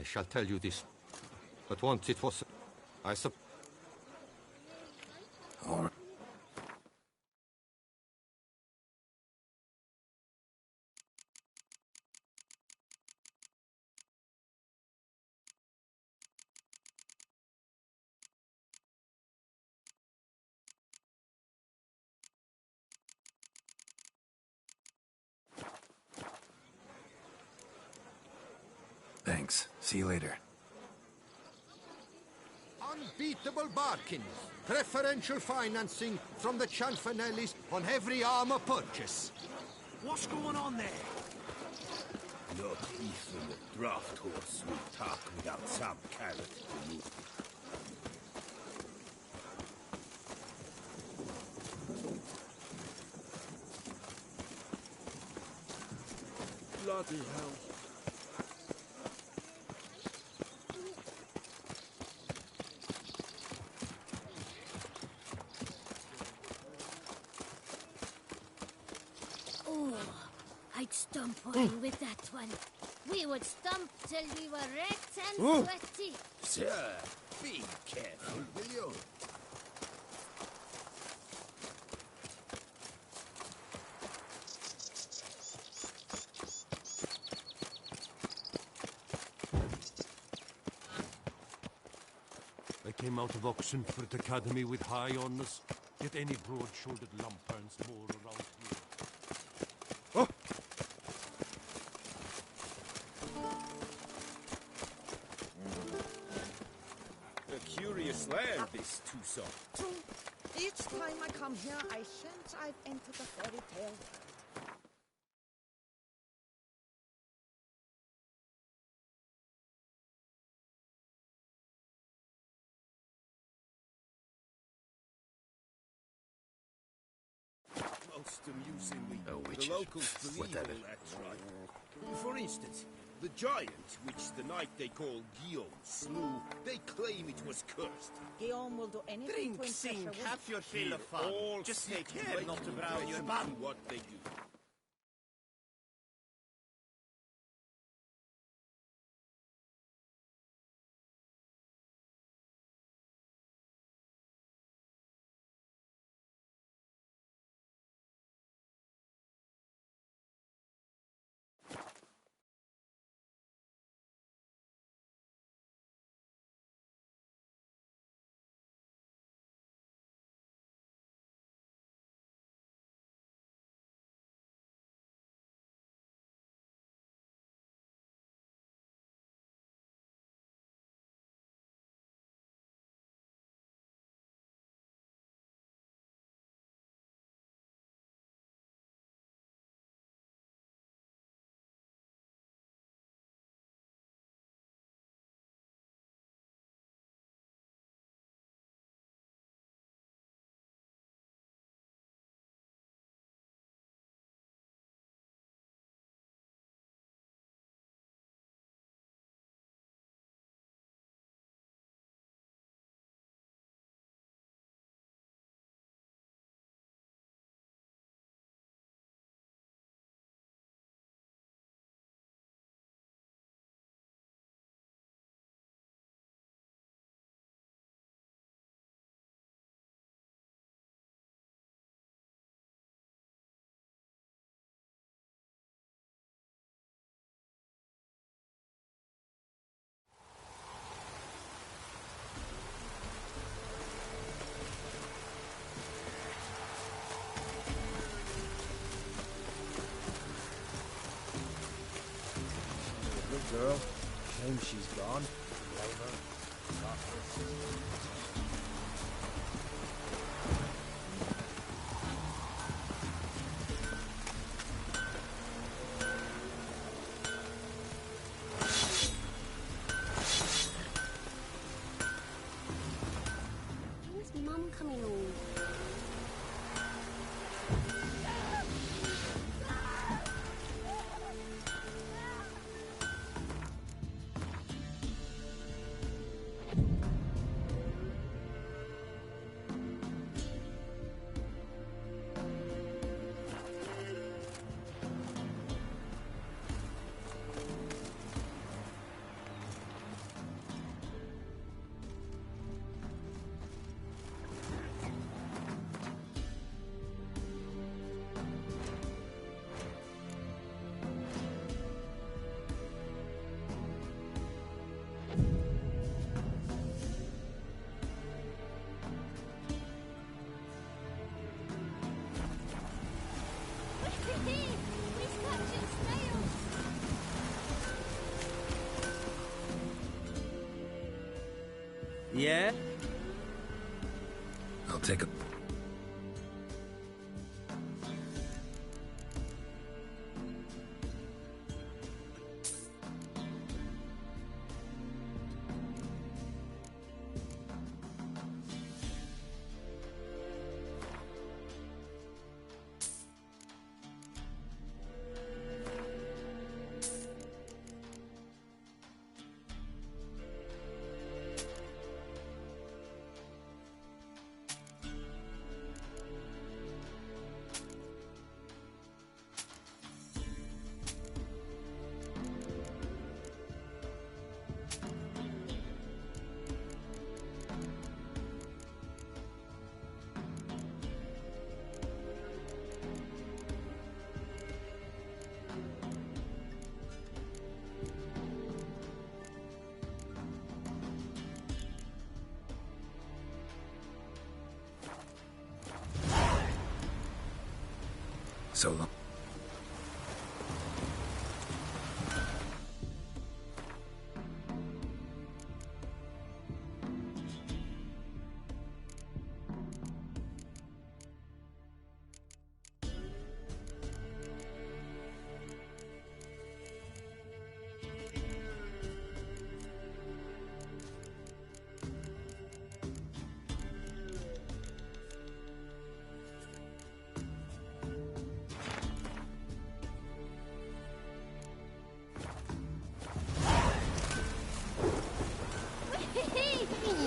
I shall tell you this. But once it was... I sup... All right. Thanks. See you later. Unbeatable bargains. Preferential financing from the Chanfanellis on every armor purchase. What's going on there? Not even the draft horse will talk without some carrot to move. Bloody hell. Oh, I'd stomp one with that one. We would stomp till we were wrecked and sweaty. Sir, be careful, will you? I came out of Oxenford Academy with high honours. Yet any broad-shouldered lump earns more around here. Oh! A curious land, this Tucson. True. Each time I come here, I sense I've entered a fairy tale. Most amusingly, witches. the locals believe Whatever. all that's right. For instance, the giant, which the knight they call Guillaume slew, they claim it was cursed. Guillaume will do anything Drink, to impress sing, a woman. have your fill of fun. All Just take take care not to brown your bum. what they do. Girl, shame she's gone. When's Mum coming home? Yeah? I'll take a... So long.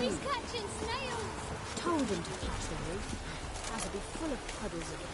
He's catching snails! Told him to catch the roof. As it'll be full of puddles of it.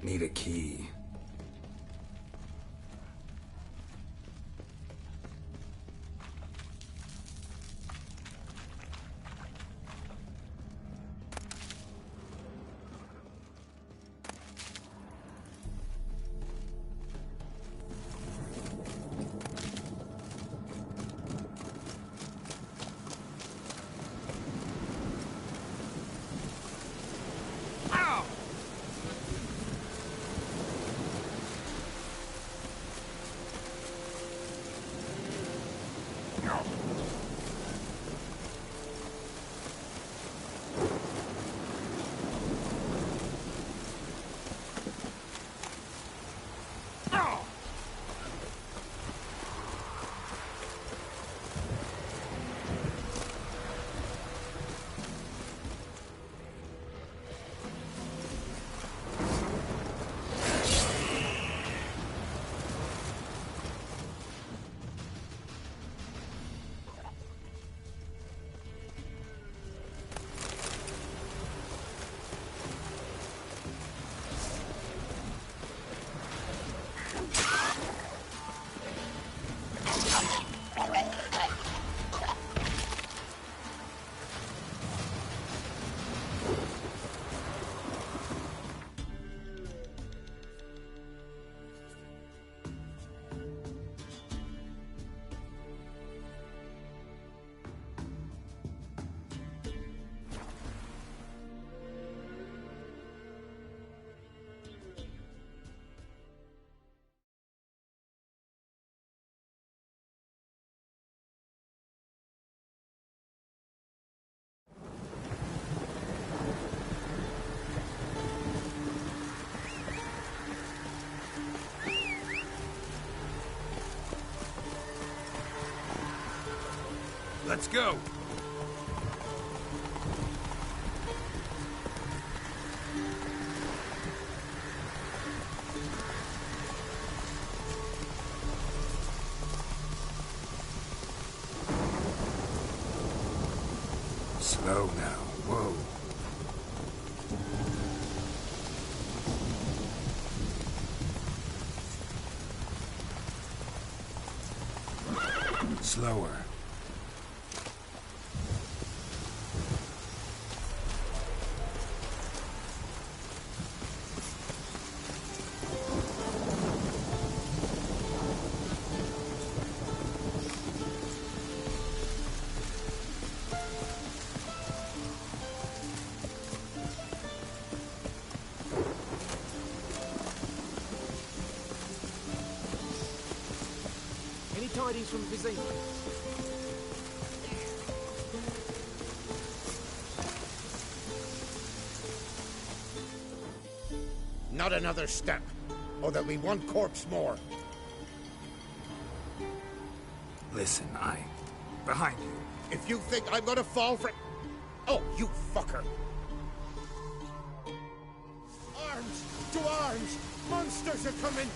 Need a key. Let's go. Slow now. Whoa. Slower. Any tidings from Vizima? Not another step, or there'll be one corpse more. Listen, behind you. If you think I'm gonna fall for... Oh, you fucker! Arms! To arms! Monsters are coming!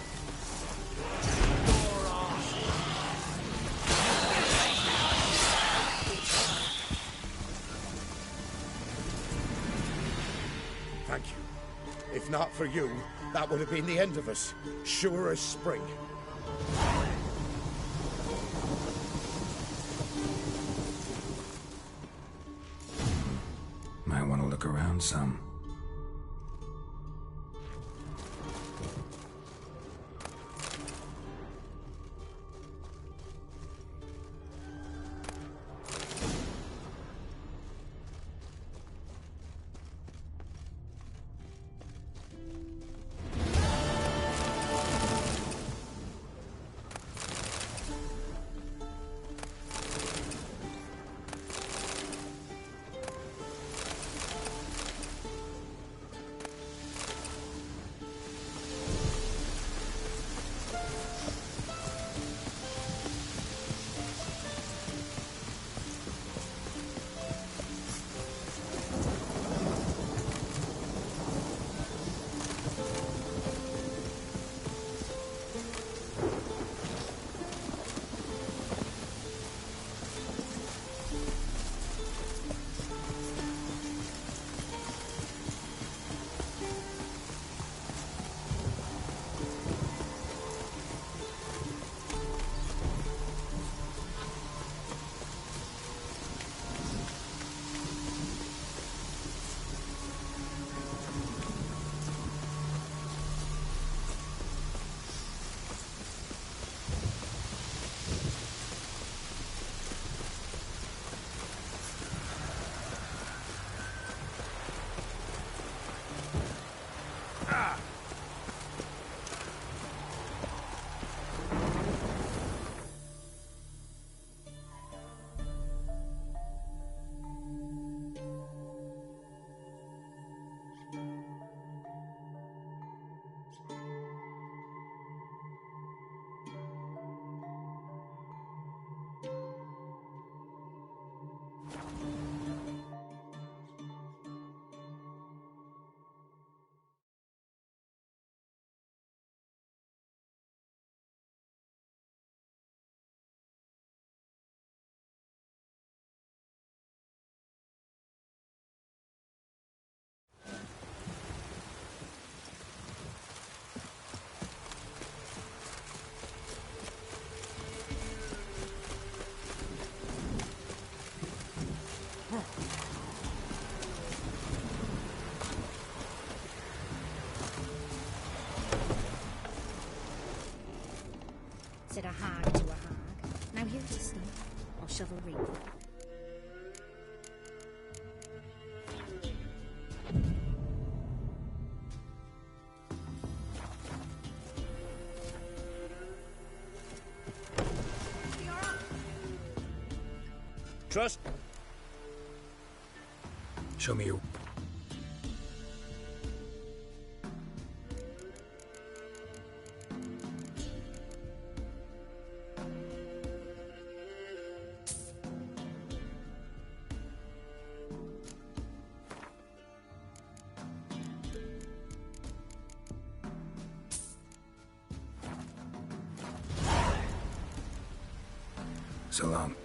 Thank you. If not for you, that would have been the end of us. Sure as spring. Might want to look around some. Said a hag to a hag. Now here's a stone. I'll shove a ring. Trust. Show me your... So long.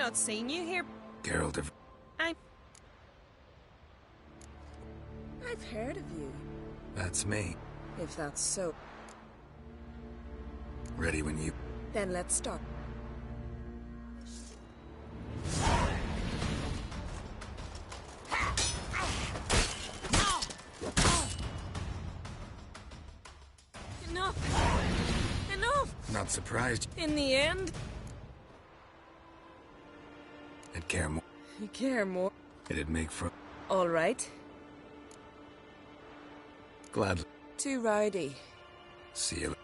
not seen you here. Geralt of... I've heard of you. That's me. If that's so, Ready when you... then let's start. Enough! Enough! Not surprised In the end, I'd care more. you care more. It'd make for... All right. Glad. Too rowdy. See you.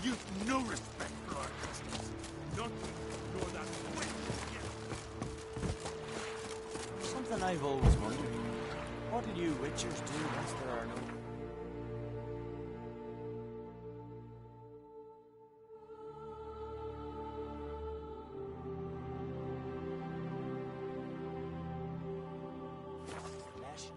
You've no respect for our customs. Nothing nor that witch. Something I've always wondered. What do you witchers do once there are no... flesh?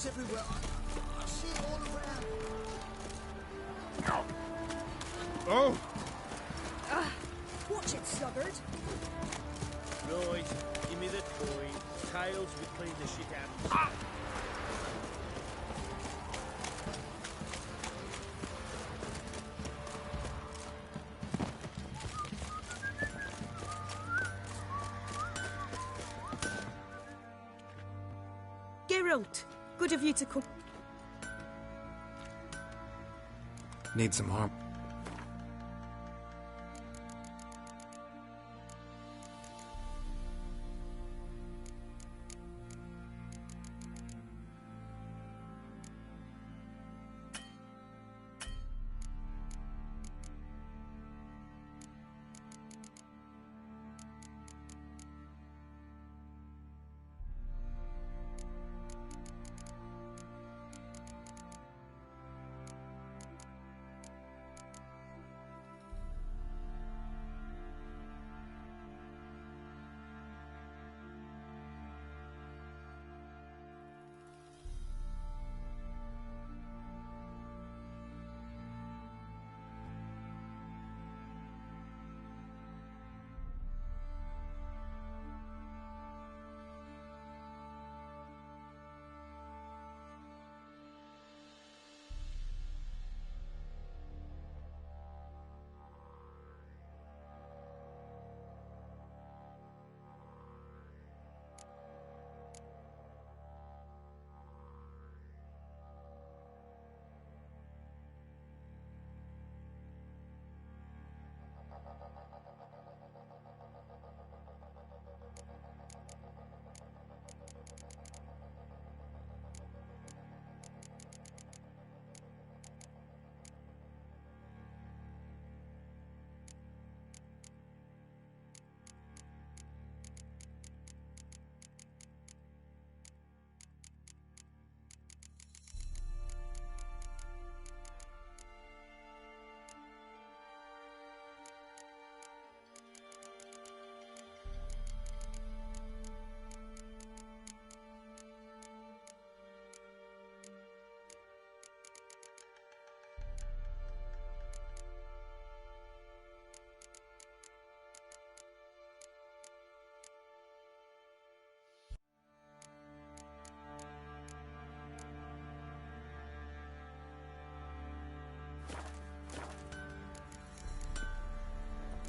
traps everywhere. I see it all around. Oh! Watch it, sluggard. Right, give me the coin. Tails will clean the shit out. Geralt, good of you to come. Need some harm.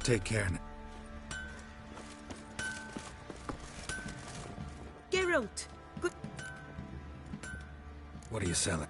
Take care now. Geralt, good. What are you selling?